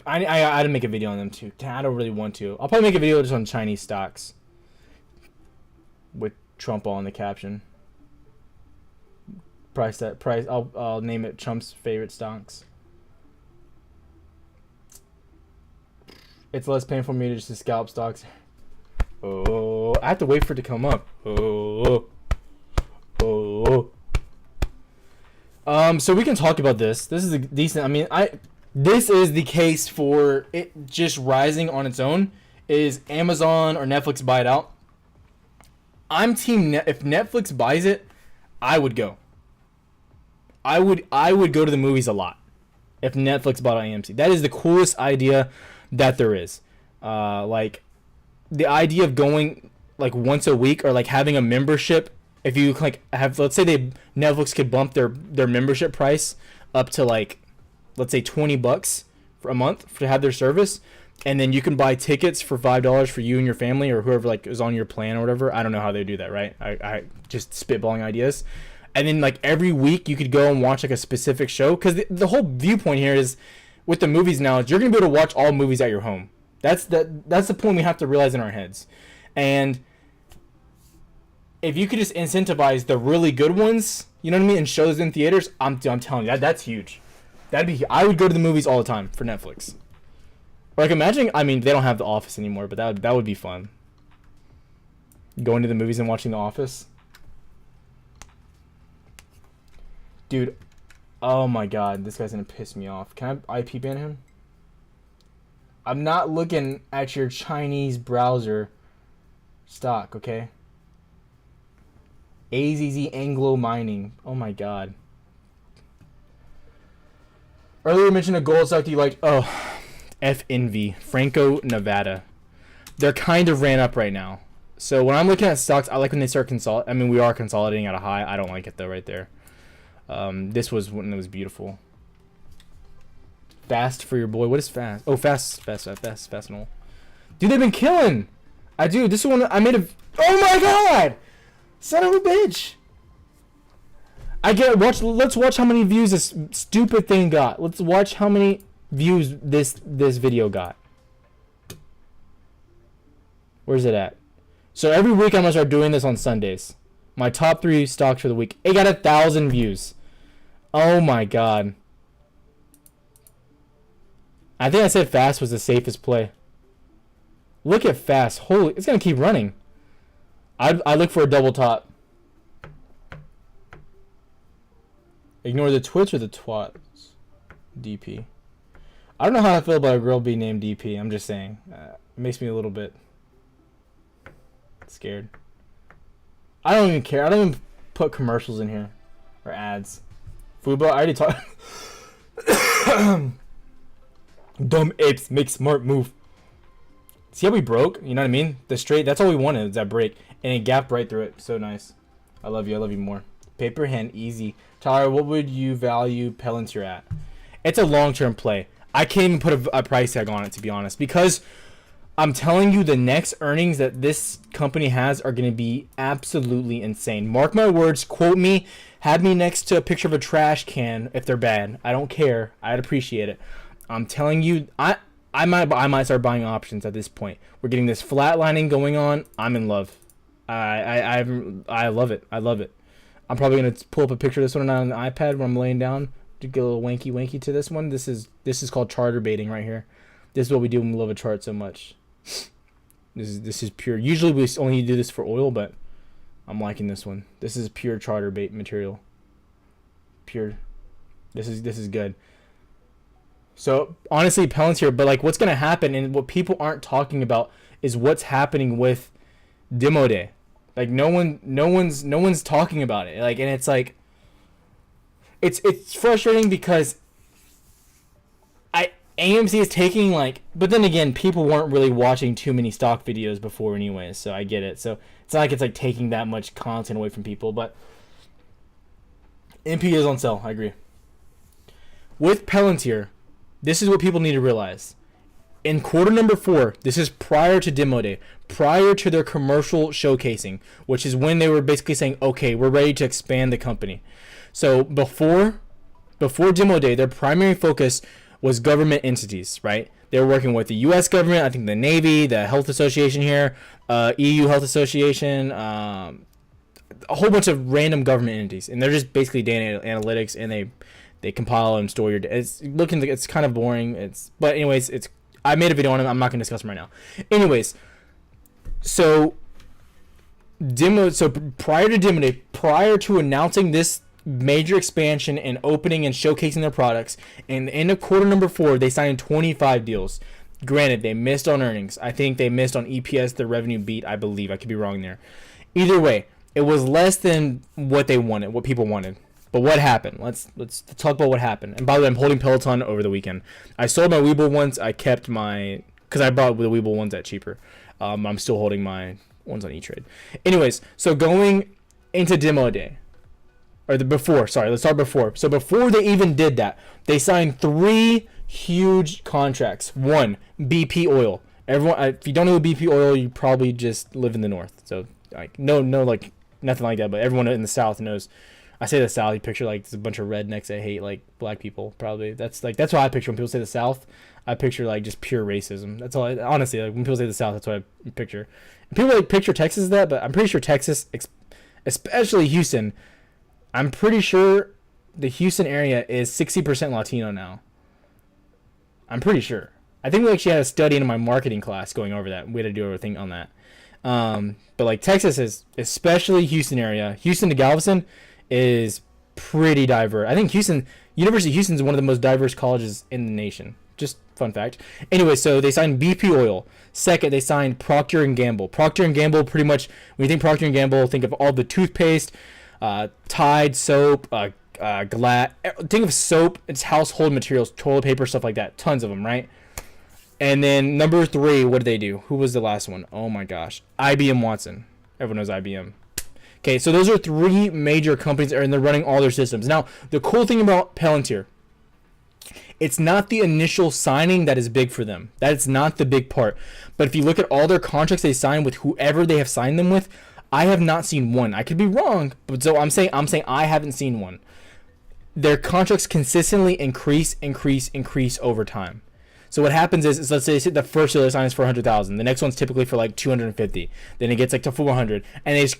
I had to make a video on them too. I don't really want to. I'll probably make a video just on Chinese stocks with Trump all in the caption. Price. I'll name it Trump's favorite stocks. It's less painful for me to just scalp stocks. Oh, I have to wait for it to come up. Oh. So we can talk about this. This is a decent. I mean, this is the case for it just rising on its own. Is Amazon or Netflix buy it out? I'm team. If Netflix buys it, I would go. I would go to the movies a lot if Netflix bought AMC. That is the coolest idea that there is. Like the idea of going like once a week or like having a membership. If you like have, let's say Netflix could bump their membership price up to like, let's say $20 for a month to have their service, and then you can buy tickets for $5 for you and your family or whoever like is on your plan or whatever. I don't know how they do that, right? I just spitballing ideas, and then like every week you could go and watch like a specific show, because the whole viewpoint here is with the movies now is you're gonna be able to watch all movies at your home. That's the point we have to realize in our heads, and if you could just incentivize the really good ones, you know what I mean, and show those in theaters, I'm telling you, that's huge. I would go to the movies all the time for Netflix. Or like imagine, I mean, they don't have The Office anymore, but that would be fun. Going to the movies and watching The Office. Dude, oh my god, this guy's gonna piss me off. Can I IP ban him? I'm not looking at your Chinese browser stock, okay? AZZ Anglo Mining. Oh my god. Earlier mentioned a gold stock that you liked. Oh, FNV. Franco Nevada. They're kind of ran up right now. So when I'm looking at stocks, I like when they start consolidating. I mean, we are consolidating at a high. I don't like it though right there. This was when it was beautiful. Fast for your boy. What is fast? Oh, fast and all. Dude, they've been killing. I do. This one I made a. Oh my god! Son of a bitch! Let's watch how many views this stupid thing got. Let's watch how many views this video got. Where's it at? So every week I'm gonna start doing this on Sundays. My top 3 stocks for the week. It got 1,000 views. Oh my god. I think I said fast was the safest play. Look at fast. Holy, it's gonna keep running. I look for a double top. Ignore the twits or the twats. DP. I don't know how I feel about a girl being named DP. I'm just saying. It makes me a little bit scared. I don't even care. I don't even put commercials in here. Or ads. Fubo, I already talked. Dumb apes make smart move. See how we broke? You know what I mean? The straight, that's all we wanted, is that break. And it gapped right through it. So nice. I love you more. Paper hand, easy. Tyler, what would you value Palantir at? It's a long-term play. I can't even put a price tag on it, to be honest. Because I'm telling you, the next earnings that this company has are going to be absolutely insane. Mark my words, quote me, have me next to a picture of a trash can if they're bad. I don't care. I'd appreciate it. I'm telling you, I might start buying options at this point. We're getting this flatlining going on. I'm in love. I love it. I love it. I'm probably gonna pull up a picture of this one on the iPad when I'm laying down to get a little wanky to this one. This is called charter baiting right here. This is what we do when we love a chart so much. This is pure. Usually we only do this for oil, but I'm liking this one. This is pure charter bait material. Pure. This is good. So honestly, Palantir, but like what's gonna happen and what people aren't talking about is what's happening with Demo Day. Like no one's talking about it. Like, and it's like it's frustrating because AMC is taking like, but then again, people weren't really watching too many stock videos before anyway, so I get it. So it's not like it's like taking that much content away from people, but MP is on sale. I agree. With Palantir, this is what people need to realize. In quarter number 4, this is prior to Demo Day, prior to their commercial showcasing, which is when they were basically saying, okay, we're ready to expand the company. So before Demo Day, their primary focus was government entities, right? They were working with the U.S. government, I think the Navy, the Health Association here, EU Health Association, a whole bunch of random government entities, and they're just basically data analytics, and they compile and store your data. It's kind of boring. But anyways, I made a video on it. I'm not going to discuss them right now. Anyways, So prior to Demo Day, prior to announcing this major expansion and opening and showcasing their products, and in quarter number 4, they signed 25 deals. Granted, they missed on earnings. I think they missed on EPS. Their revenue beat, I believe. I could be wrong there. Either way, it was less than what they wanted, what people wanted. But what happened? Let's talk about what happened. And by the way, I'm holding Peloton over the weekend. I sold my Weeble ones. I kept my, because I bought the Weeble ones at cheaper. I'm still holding my ones on E-Trade. Anyways, so going into Demo Day, let's start before. So before they even did that, they signed 3 huge contracts. 1, BP Oil. Everyone, if you don't know who BP Oil, you probably just live in the north. So like no, like nothing like that. But everyone in the south knows. I say the South, you picture like there's a bunch of rednecks that hate like black people. Probably that's what I picture when people say the South. I picture like just pure racism. That's all. Honestly, like when people say the South, that's what I picture. And people like picture Texas as that, but I'm pretty sure Texas, especially Houston, I'm pretty sure the Houston area is 60% Latino now. I'm pretty sure. I think we actually had a study in my marketing class going over that. We had to do everything on that. But like Texas is, especially Houston area, Houston to Galveston is pretty diverse. I think University of Houston is one of the most diverse colleges in the nation. Just fun fact. Anyway, so they signed BP Oil. Second, they signed Procter & Gamble. Procter & Gamble, pretty much, when you think Procter & Gamble, think of all the toothpaste, Tide soap, Glad. Think of soap, it's household materials, toilet paper, stuff like that. Tons of them, right? And then number 3, what did they do? Who was the last one? Oh my gosh. IBM Watson. Everyone knows IBM. Okay, so those are 3 major companies, and they're running all their systems. Now, the cool thing about Palantir, it's not the initial signing that is big for them. That's not the big part. But if you look at all their contracts they sign with whoever they have signed them with, I have not seen one. I could be wrong, but so I'm saying I haven't seen one. Their contracts consistently increase over time. So what happens is let's say the first deal they sign is for $100,000. The next one's typically for like $250. Then it gets like to $400, and they just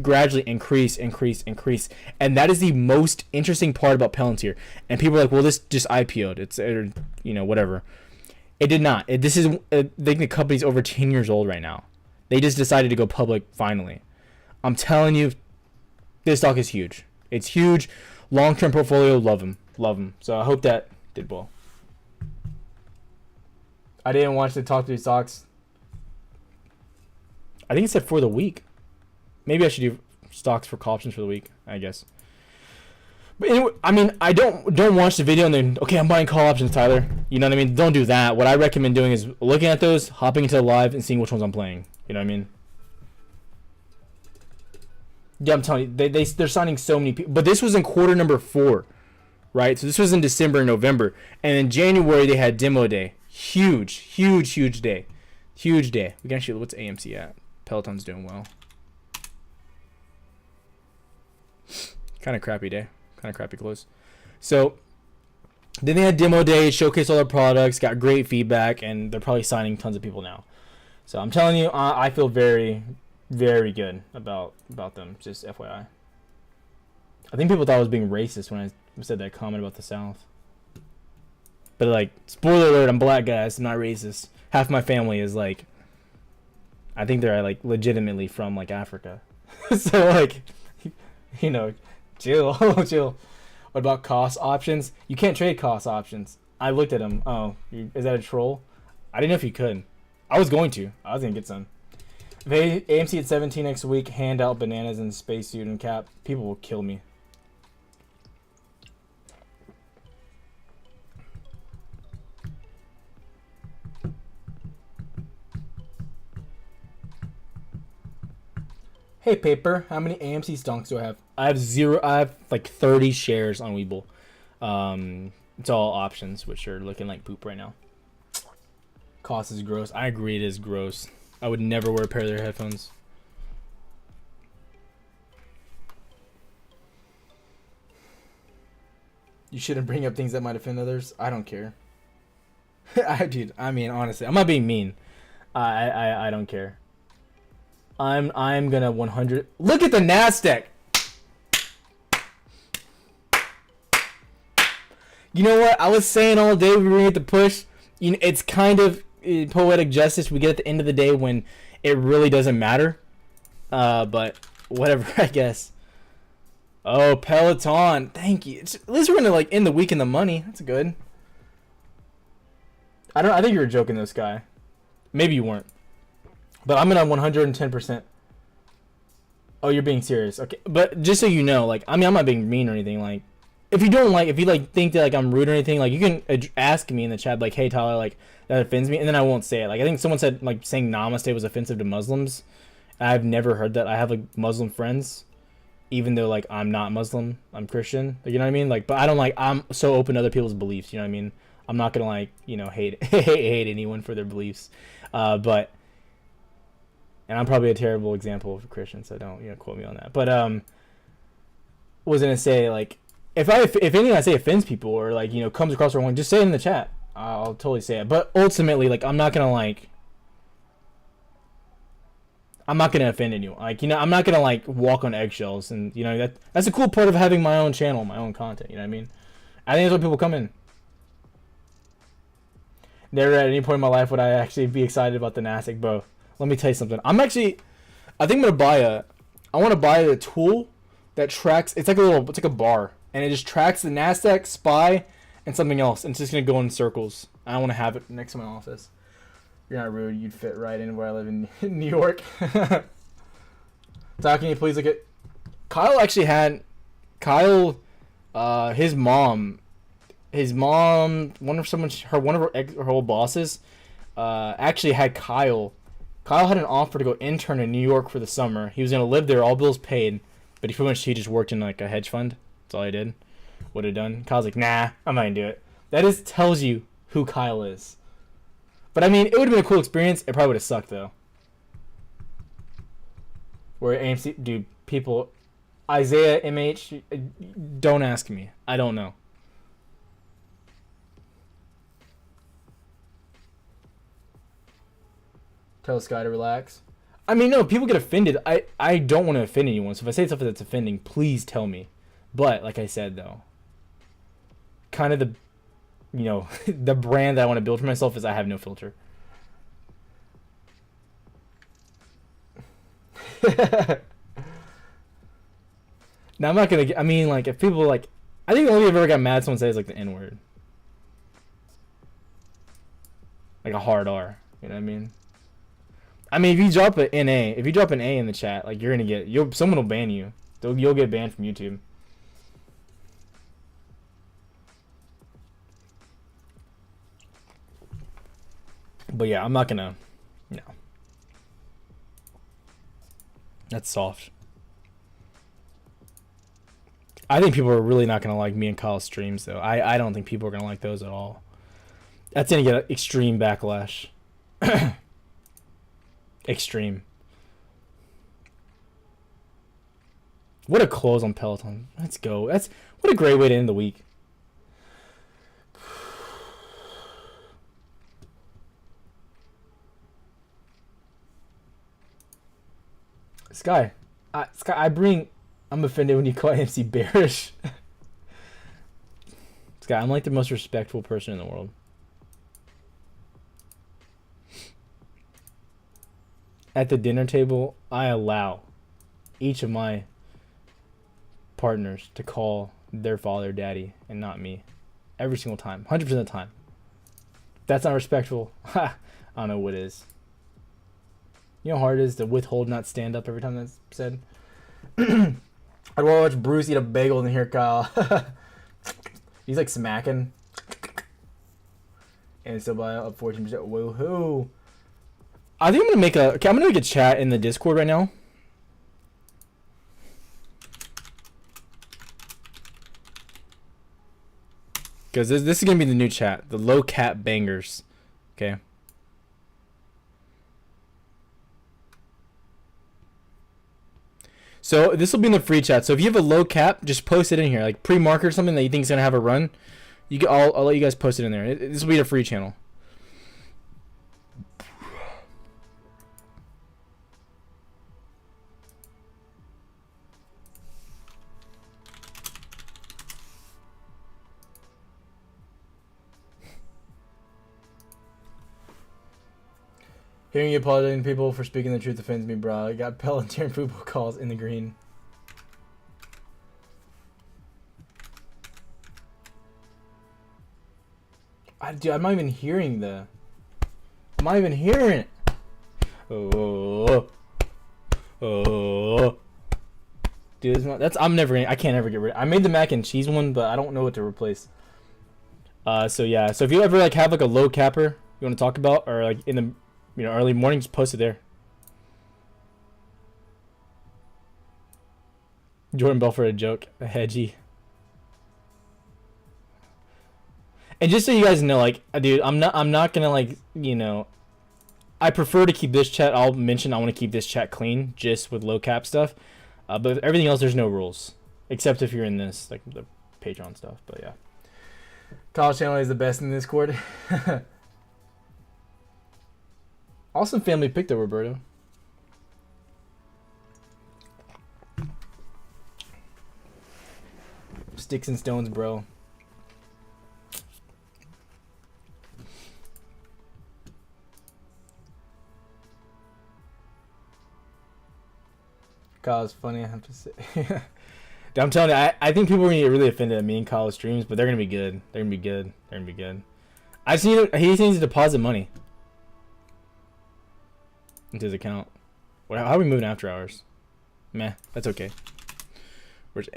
gradually increase. And that is the most interesting part about Palantir. And people are like, well, this just IPO'd. It's whatever. It did not. I think the company's over 10 years old right now. They just decided to go public finally. I'm telling you, this stock is huge. It's huge. Long-term portfolio, love them. So I hope that did well. I didn't want to talk through stocks. I think it said for the week. Maybe I should do stocks for call options for the week, I guess. But anyway, I mean, I don't watch the video and then, okay, I'm buying call options, Tyler. You know what I mean? Don't do that. What I recommend doing is looking at those, hopping into the live, and seeing which ones I'm playing. You know what I mean? Yeah, I'm telling you, they're signing so many people. But this was in quarter number 4, right? So this was in December and November. And in January, they had Demo Day. Huge day. We can actually, what's AMC at? Peloton's doing well. Kind of crappy day. Kind of crappy close. So then they had Demo Day, showcased all their products, got great feedback, and they're probably signing tons of people now. So I'm telling you, I feel very, very good about them, just FYI. I think people thought I was being racist when I said that comment about the South. But like, spoiler alert, I'm black, guys. I'm not racist. Half my family is like, I think they're like legitimately from like Africa. So like, chill. What about cost options? You can't trade cost options. I looked at them. Oh, is that a troll? I didn't know if you could. I was going to get some. If AMC at 17 next week, hand out bananas in spacesuit and cap, people will kill me. Hey, Paper, how many AMC stocks do I have? I have 0. I have like 30 shares on Weeble. It's all options, which are looking like poop right now. Cost is gross. I agree, it is gross. I would never wear a pair of their headphones. You shouldn't bring up things that might offend others. I don't care. Dude, I mean, honestly, I'm not being mean. I don't care. I'm gonna 100. Look at the Nasdaq. You know what? I was saying all day we were gonna get the push. It's kind of poetic justice we get at the end of the day when it really doesn't matter. But whatever, I guess. Oh, Peloton, thank you. At least we're gonna like end the week in the money. That's good. I think you were joking, this guy. Maybe you weren't. But I'm gonna 110%. Oh, you're being serious. Okay, but just so you know, like, I mean, I'm not being mean or anything. Like, if you think that like I'm rude or anything, like, you can ask me in the chat, like, hey Tyler, like, that offends me, and then I won't say it. Like, I think someone said like saying namaste was offensive to Muslims. I've never heard that. I have like Muslim friends, even though like I'm not Muslim, I'm Christian. You know what I mean? Like, but I don't like. I'm so open to other people's beliefs. You know what I mean? I'm not gonna like hate hate anyone for their beliefs, but. And I'm probably a terrible example of a Christian, so don't quote me on that. But was gonna say, like, if anything I say offends people or like comes across wrong, just say it in the chat. I'll totally say it. But ultimately, like, I'm not gonna offend anyone. Like, I'm not gonna like walk on eggshells, and that's a cool part of having my own channel, my own content. You know what I mean? I think that's what people come in. Never at any point in my life would I actually be excited about the Nasdaq, bro. Let me tell you something. I think I'm gonna I want to buy a tool that tracks. It's like a bar, and it just tracks the Nasdaq, SPY, and something else. And it's just gonna go in circles. I want to have it next to my office. You're not rude. You'd fit right in where I live in New York. Can you please look at Kyle? Actually had Kyle, his mom, one of her old bosses, actually had Kyle. Kyle had an offer to go intern in New York for the summer. He was gonna live there, all bills paid, but he just worked in like a hedge fund. That's all he did. Would have done. Kyle's like, nah, I'm not gonna do it. That just tells you who Kyle is. But I mean, it would have been a cool experience. It probably would have sucked though. Where AMC, dude, people, Isaiah, MH, don't ask me. I don't know. Tell Sky to relax. I mean, no, people get offended. I don't want to offend anyone. So if I say something that's offending, please tell me. But like I said, though, kind of the, the brand that I want to build for myself is I have no filter. Now I'm not gonna. I mean, like, if people like, I think the only thing I've ever got mad at someone says like the N word, like a hard R. You know what I mean? I mean, if you drop an A in the chat, like, you're gonna get someone will ban you. You'll get banned from YouTube. But yeah, I'm not gonna. No. That's soft. I think people are really not gonna like me and Kyle's streams though. I don't think people are gonna like those at all. That's gonna get an extreme backlash. Extreme. What a close on Peloton. Let's go. What a great way to end the week. Sky, I'm offended when you call AMC bearish. Sky, I'm like the most respectful person in the world. At the dinner table, I allow each of my partners to call their father daddy and not me. Every single time. 100% of the time. If that's not respectful, I don't know what is. You know how hard it is to withhold, not stand up every time that's said? I'd watch Bruce eat a bagel in here, Kyle. He's like smacking. And still buy up 14%. Woohoo. I think I'm gonna make a chat in the Discord right now. Because this is gonna be the new chat, the low cap bangers. Okay. So this will be in the free chat. So if you have a low cap, just post it in here, like pre-market or something that you think is gonna have a run. I'll let you guys post it in there. This will be a free channel. Hearing you apologizing to people for speaking the truth offends me, bro. I got Palantir football calls in the green. Dude, I'm not even hearing the... I'm not even hearing it. Oh. Dude, that's I'm never gonna... I can't ever get rid of it. I made the mac and cheese one, but I don't know what to replace. So yeah. So if you ever like have like a low capper you want to talk about, or like in the early morning, just post it there. Jordan Belfort a joke, a hedgy. And just so you guys know, like, dude, I'm not gonna like, I prefer to keep this chat. I'll mention I want to keep this chat clean, just with low cap stuff. But everything else, there's no rules, except if you're in this, like the Patreon stuff. But yeah, college channel is the best in Discord. Awesome family pick though, Roberto. Sticks and stones, bro. Kyle is funny, I have to say. I'm telling you, I think people are gonna get really offended at me and Kyle's streams, but they're gonna be good. They're gonna be good. They're gonna be good. I've seen he needs to deposit money into his account. How are we moving after hours? Meh, that's okay. Where's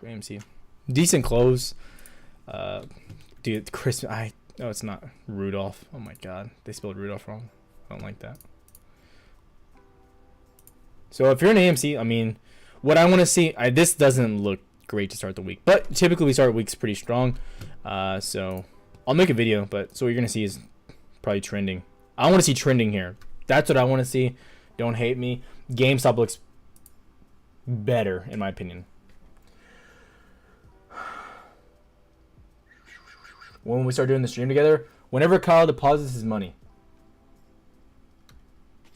AMC? Decent clothes. Dude, Christmas. No, it's not Rudolph. Oh my God, they spelled Rudolph wrong. I don't like that. So if you're an AMC, I mean, what I want to see, this doesn't look great to start the week, but typically we start weeks pretty strong. So I'll make a video, but so what you're going to see is probably trending. I want to see trending here. That's what I want to see. Don't hate me. GameStop looks better, in my opinion. When we start doing the stream together, whenever Kyle deposits his money,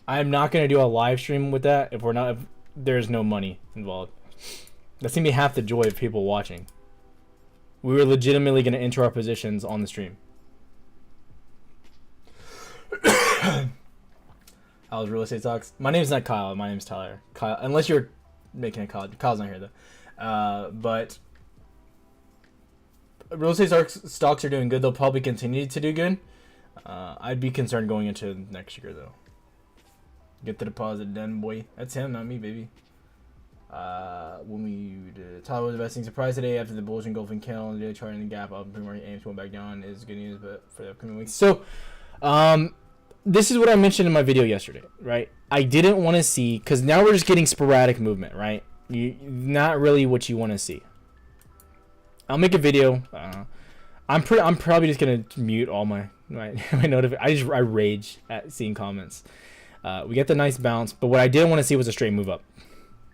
I'm not gonna do a live stream with that if there's no money involved. That's gonna be half the joy of people watching. We were legitimately gonna enter our positions on the stream. How's real estate talks? My name's not Kyle. My name's Tyler. Kyle, unless you're making a Kyle. Kyle's not here though. But real estate stocks are doing good. They'll probably continue to do good. I'd be concerned going into next year though. Get the deposit done, boy. That's him, not me, baby. When we did Tyler was investing surprise today after the bullish engulfing candle and the daily chart and the gap up and pre-market AMC went back down is good news, but for the upcoming weeks. So, this is what I mentioned in my video yesterday, right? I didn't want to see, because now we're just getting sporadic movement, right? Not really what you want to see. I'll make a video. I'm probably just gonna mute all my notifications. I rage at seeing comments. We get the nice bounce, but what I didn't want to see was a straight move up.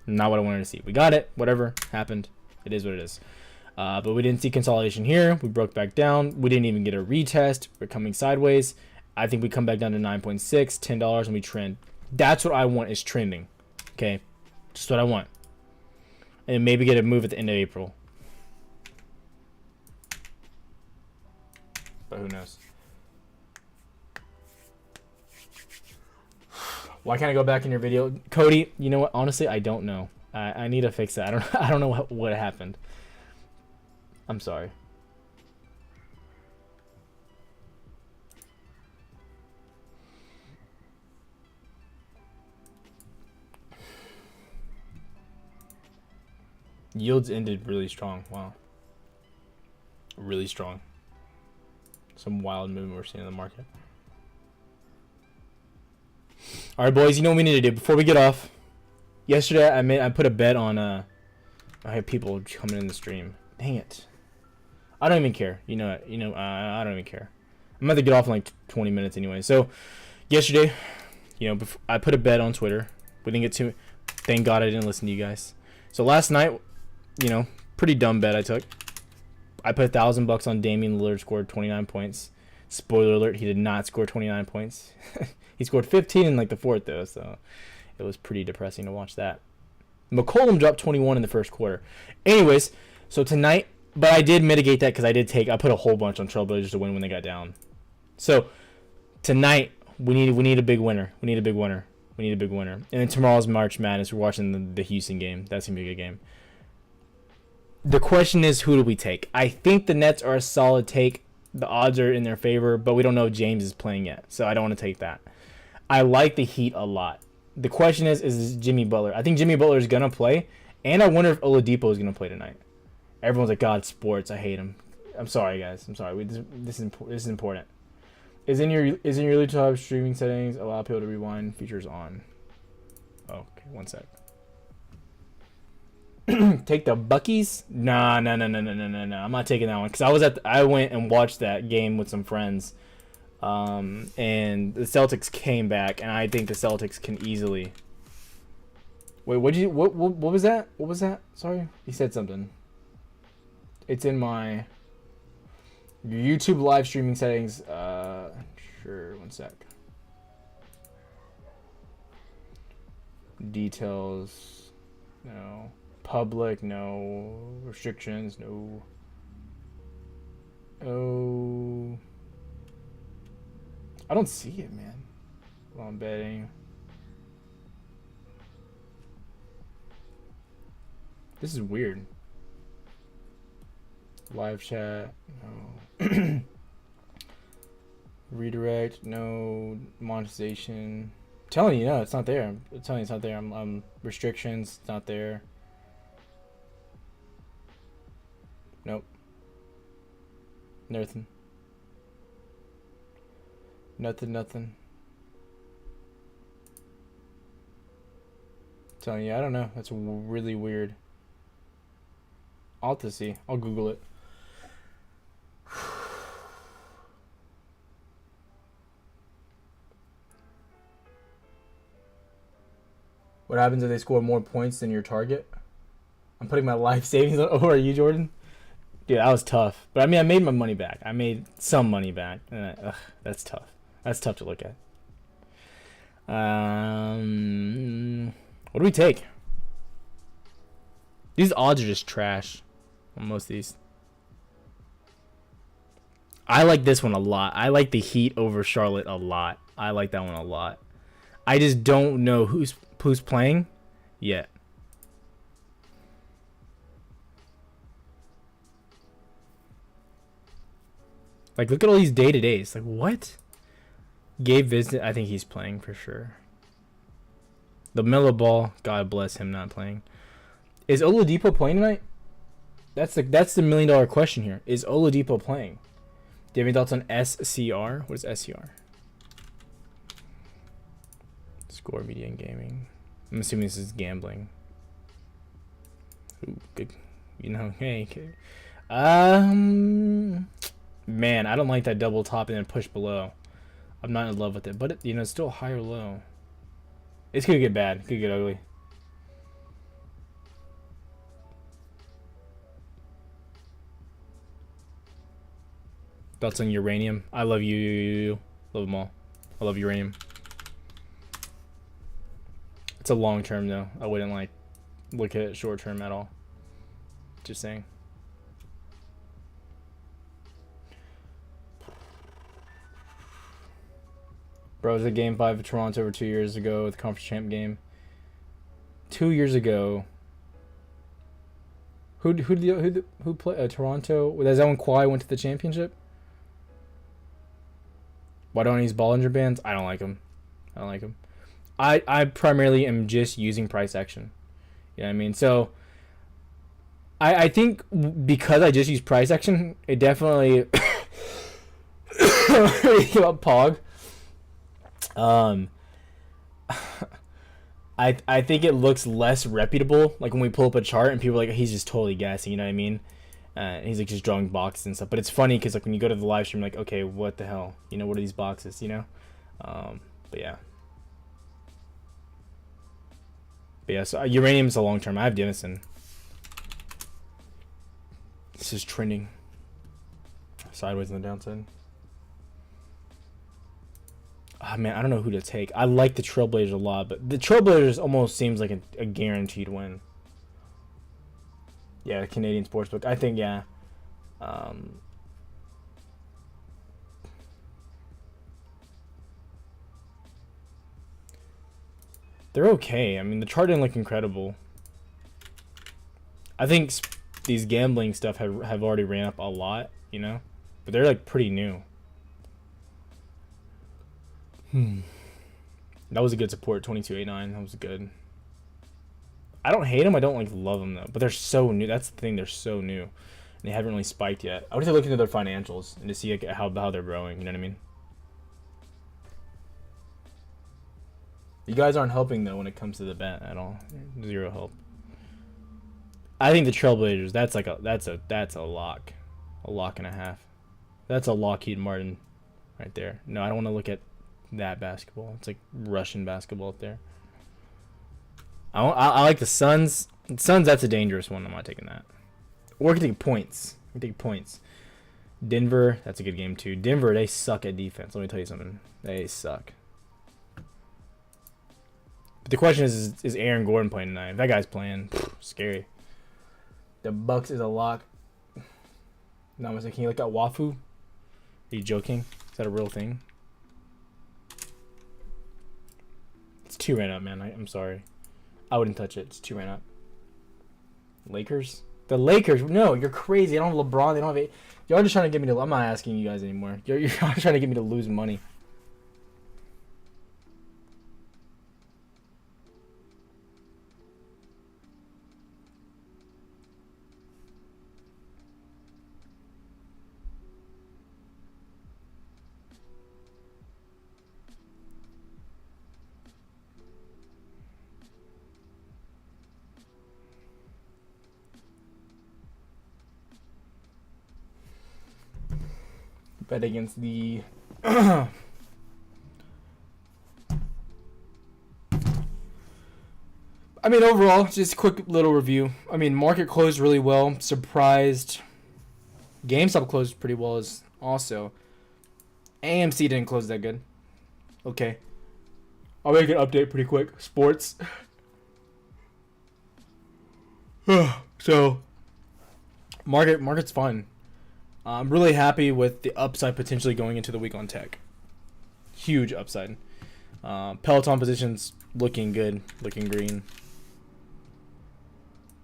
Not what I wanted to see. We got it. Whatever happened. It is what it is. But we didn't see consolidation here. We broke back down. We didn't even get a retest. We're coming sideways. I think we come back down to 9.6, $10, and we trend. That's what I want is trending. Okay? Just what I want. And then maybe get a move at the end of April. But who knows? Why can't I go back in your video, Cody? You know what? Honestly, I don't know. I need to fix that. I don't know what happened. I'm sorry. Yields ended really strong. Wow. Really strong. Some wild movement we're seeing in the market. All right, boys. You know what we need to do before we get off. Yesterday, I put a bet on. I had people coming in the stream. Dang it! I don't even care. I don't even care. I'm about to get off in like 20 minutes anyway. So, yesterday, I put a bet on Twitter. We didn't get to. Thank God I didn't listen to you guys. So last night, pretty dumb bet I took. I put $1,000 on Damian Lillard scored 29 points. Spoiler alert: he did not score 29 points. He scored 15 in like the fourth though, so it was pretty depressing to watch that. McCollum dropped 21 in the first quarter. Anyways, so tonight, but I did mitigate that because I put a whole bunch on Trailblazers to win when they got down. So tonight We need a big winner. We need a big winner. We need a big winner. And then tomorrow's March Madness. We're watching the Houston game. That's gonna be a good game. The question is, who do we take? I think the Nets are a solid take. The odds are in their favor, but we don't know if James is playing yet, so I don't want to take that. I like the Heat a lot. The question is Jimmy Butler. I think Jimmy Butler is gonna play, and I wonder if Oladipo is gonna play tonight. Everyone's like, God, sports. I hate him. I'm sorry, guys. I'm sorry. This is important. Is in your YouTube streaming settings allow people to rewind features on? Oh, okay, one sec. Take the Buckies? Nah. I'm not taking that one because I went and watched that game with some friends, and the Celtics came back, and I think the Celtics can easily. Wait, what was that? What was that? Sorry, he said something. It's in my YouTube live streaming settings. Sure, one sec. Details, no. Public, no. Restrictions, no. Oh. I don't see it, man. While I'm betting. This is weird. Live chat, no. Redirect, no. Monetization. I'm telling you, no, it's not there. I'm telling you, it's not there. I'm restrictions, it's not there. Nope. Nothing. Nothing. I'm telling you, I don't know. That's really weird. I'll have to see. I'll Google it. What happens if they score more points than your target? I'm putting my life savings on. Oh, are you, Jordan? Dude, that was tough. But I mean, I made my money back. I made some money back. And that's tough. That's tough to look at. What do we take? These odds are just trash on most of these. I like this one a lot. I like the Heat over Charlotte a lot. I like that one a lot. I just don't know who's playing yet. Like, look at all these day-to-days. Like, what? Gabe Vincent, I think he's playing for sure. The Miller Ball, God bless him not playing. Is Oladipo playing tonight? That's the $1 million question here. Is Oladipo playing? Do you have any thoughts on SCR? What is SCR? Score, media, and gaming. I'm assuming this is gambling. Ooh, good. You know, hey. Okay. Man, I don't like that double top and then push below. I'm not in love with it, but it, it's still high or low. It's gonna get bad. It could get ugly. Thoughts on uranium? I love you. Love them all. I love uranium. It's a long term though. I wouldn't like look at it short term at all. Just saying. Bro, it was a game 5 of Toronto over 2 years ago, the conference champ game. 2 years ago. Who played Toronto? Was that when Kawhi went to the championship? Why don't he use Bollinger Bands? I don't like him. I primarily am just using price action. You know what I mean? So I think because I just use price action, it definitely about Pog. I think it looks less reputable. Like when we pull up a chart and people are like, he's just totally guessing. You know what I mean? He's like just drawing boxes and stuff. But it's funny because like when you go to the live stream, like, okay, what the hell? What are these boxes? But yeah. So uranium's a long term. I have Denison. This is trending sideways on the downside. Oh, man, I don't know who to take. I like the Trailblazers a lot, but the Trailblazers almost seems like a guaranteed win. Yeah, the Canadian Sportsbook. I think, yeah. They're okay. I mean, the chart didn't look incredible. I think these gambling stuff have already ran up a lot, you know? But they're like pretty new. That was a good support, 22.89. That was good. I don't hate them. I don't like love them though. But they're so new. That's the thing. They're so new. And they haven't really spiked yet. I would have to look into their financials and to see like, how they're growing. You know what I mean? You guys aren't helping though when it comes to the bet at all. Zero help. I think the Trailblazers. That's a lock and a half. That's a Lockheed Martin, right there. No, I don't want to look at that basketball. It's like Russian basketball up there. I like the Suns. The Suns, that's a dangerous one. I'm not taking that. Or I can take points. Denver, that's a good game too. Denver, they suck at defense. Let me tell you something. They suck. But the question is Aaron Gordon playing tonight? If that guy's playing, scary. The Bucks is a lock. No, can you look at Wafu? Are you joking? Is that a real thing? It's 2 ran up, man. I'm sorry. I wouldn't touch it. It's 2 ran up. Lakers? The Lakers? No, you're crazy. I don't have LeBron. They don't have. Y'all just trying to get me to. I'm not asking you guys anymore. You're trying to get me to lose money. Bet against the I mean, overall, just a quick little review. I mean, market closed really well. Surprised. GameStop closed pretty well as also. AMC didn't close that good. Okay. I'll make an update pretty quick. Sports. So, market's fine. I'm really happy with the upside potentially going into the week on tech. Huge upside. Peloton positions looking good, looking green.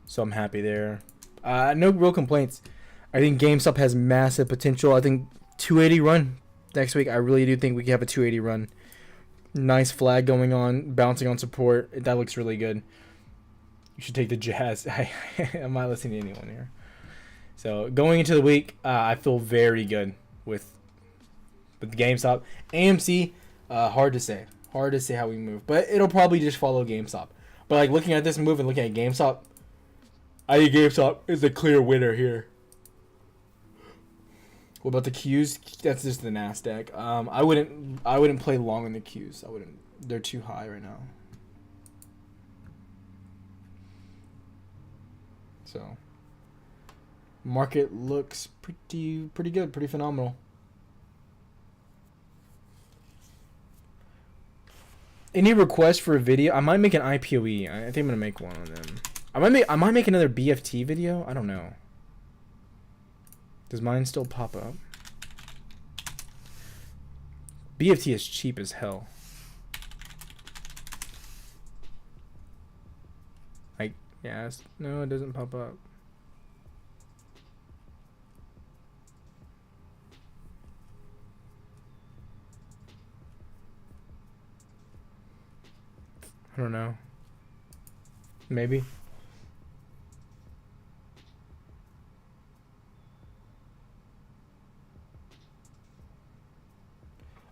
So I'm happy there. No real complaints. I think GameStop has massive potential. I think 280 run next week. I really do think we can have a 280 run. Nice flag going on, bouncing on support. That looks really good. You should take the Jazz. I'm not listening to anyone here. So going into the week, I feel very good with the GameStop. AMC, hard to say how we move, but it'll probably just follow GameStop. But like looking at this move and looking at GameStop, I think GameStop is the clear winner here. What about the Qs? That's just the Nasdaq. I wouldn't play long on the Qs. I wouldn't. They're too high right now. So. Market looks pretty good, pretty phenomenal. Any requests for a video? I might make an IPOE. I think I'm gonna make one on them. I might make another BFT video. I don't know. Does mine still pop up? BFT is cheap as hell. No, it doesn't pop up. I don't know. Maybe.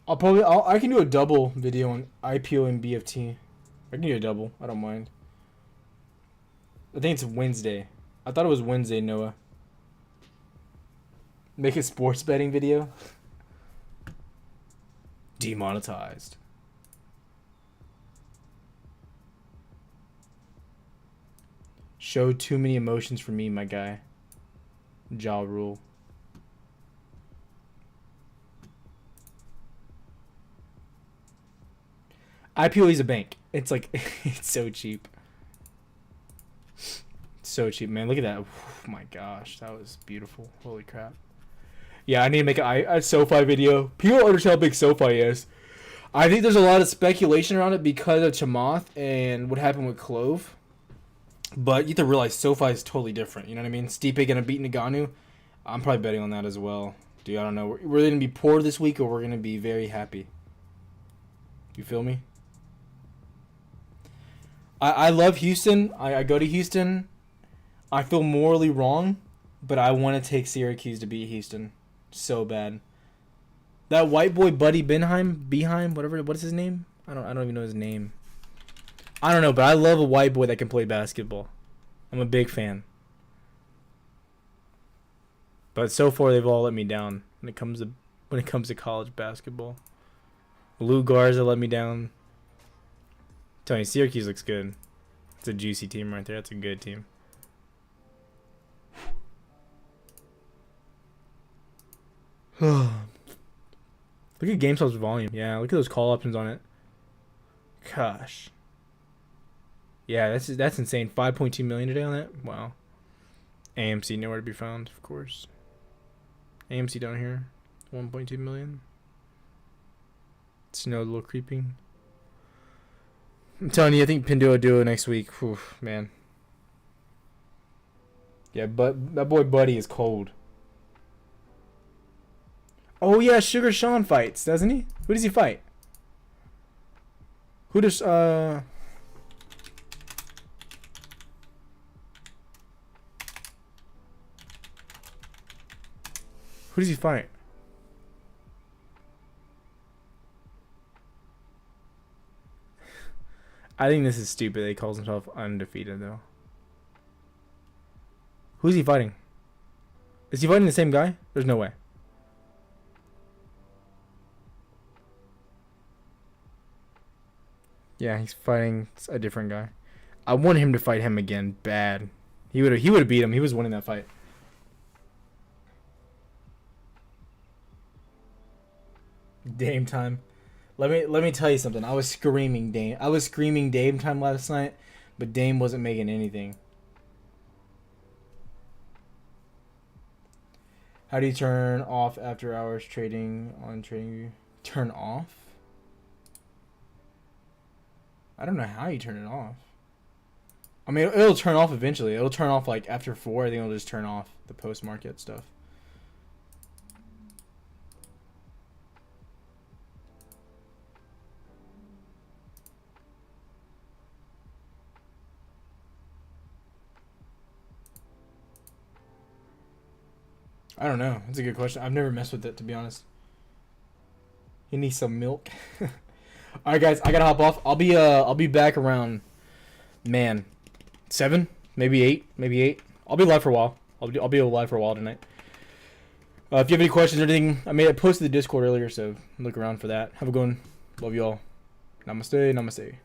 I can do a double video on IPO and BFT. I can do a double. I don't mind. I think it's Wednesday. I thought it was Wednesday, Noah. Make a sports betting video. Demonetized. Show too many emotions for me, my guy. Ja Rule. IPO is a bank. It's like, it's so cheap. So cheap, man. Look at that. Oh my gosh, that was beautiful. Holy crap. Yeah, I need to make a SoFi video. People don't understand how big SoFi is. I think there's a lot of speculation around it because of Chamath and what happened with Clove. But you have to realize SoFi is totally different. You know what I mean? Stipe gonna beat Ngannou. I'm probably betting on that as well. Dude, I don't know. We're gonna be poor this week, or we're gonna be very happy. You feel me? I love Houston. I go to Houston. I feel morally wrong, but I want to take Syracuse to beat Houston so bad. That white boy Buddy Beheim, whatever. What is his name? I don't even know his name. I don't know, but I love a white boy that can play basketball. I'm a big fan. But so far they've all let me down when it comes to college basketball. Lou Garza let me down. I'm telling you, Syracuse looks good. It's a juicy team right there. That's a good team. Look at GameStop's volume. Yeah, look at those call options on it. Gosh. Yeah, that's insane. 5.2 million today on that. Wow. AMC nowhere to be found, of course. AMC down here, 1.2 million. Snow a little creeping. I'm telling you, I think Pinduo Duo next week. Whew, man. Yeah, but that boy Buddy is cold. Oh yeah, Sugar Sean fights, doesn't he? Who does he fight? Who does Who does he fight? I think this is stupid. He calls himself undefeated though. Who's he fighting? Is he fighting the same guy? There's no way. Yeah, he's fighting a different guy. I want him to fight him again bad. He would have beat him. He was winning that fight. Dame time. Let me tell you something. I was screaming Dame. I was screaming Dame time last night, but Dame wasn't making anything. How do you turn off after hours trading on TradingView? Turn off? I don't know how you turn it off. I mean, it'll turn off eventually. It'll turn off like after 4. I think it'll just turn off the post-market stuff. I don't know. That's a good question. I've never messed with it, to be honest. You need some milk. All right, guys. I gotta hop off. I'll be back around, man, 7, maybe 8. I'll be live for a while. I'll be live for a while tonight. If you have any questions or anything, I posted the Discord earlier, so look around for that. Have a good one. Love you all. Namaste. Namaste.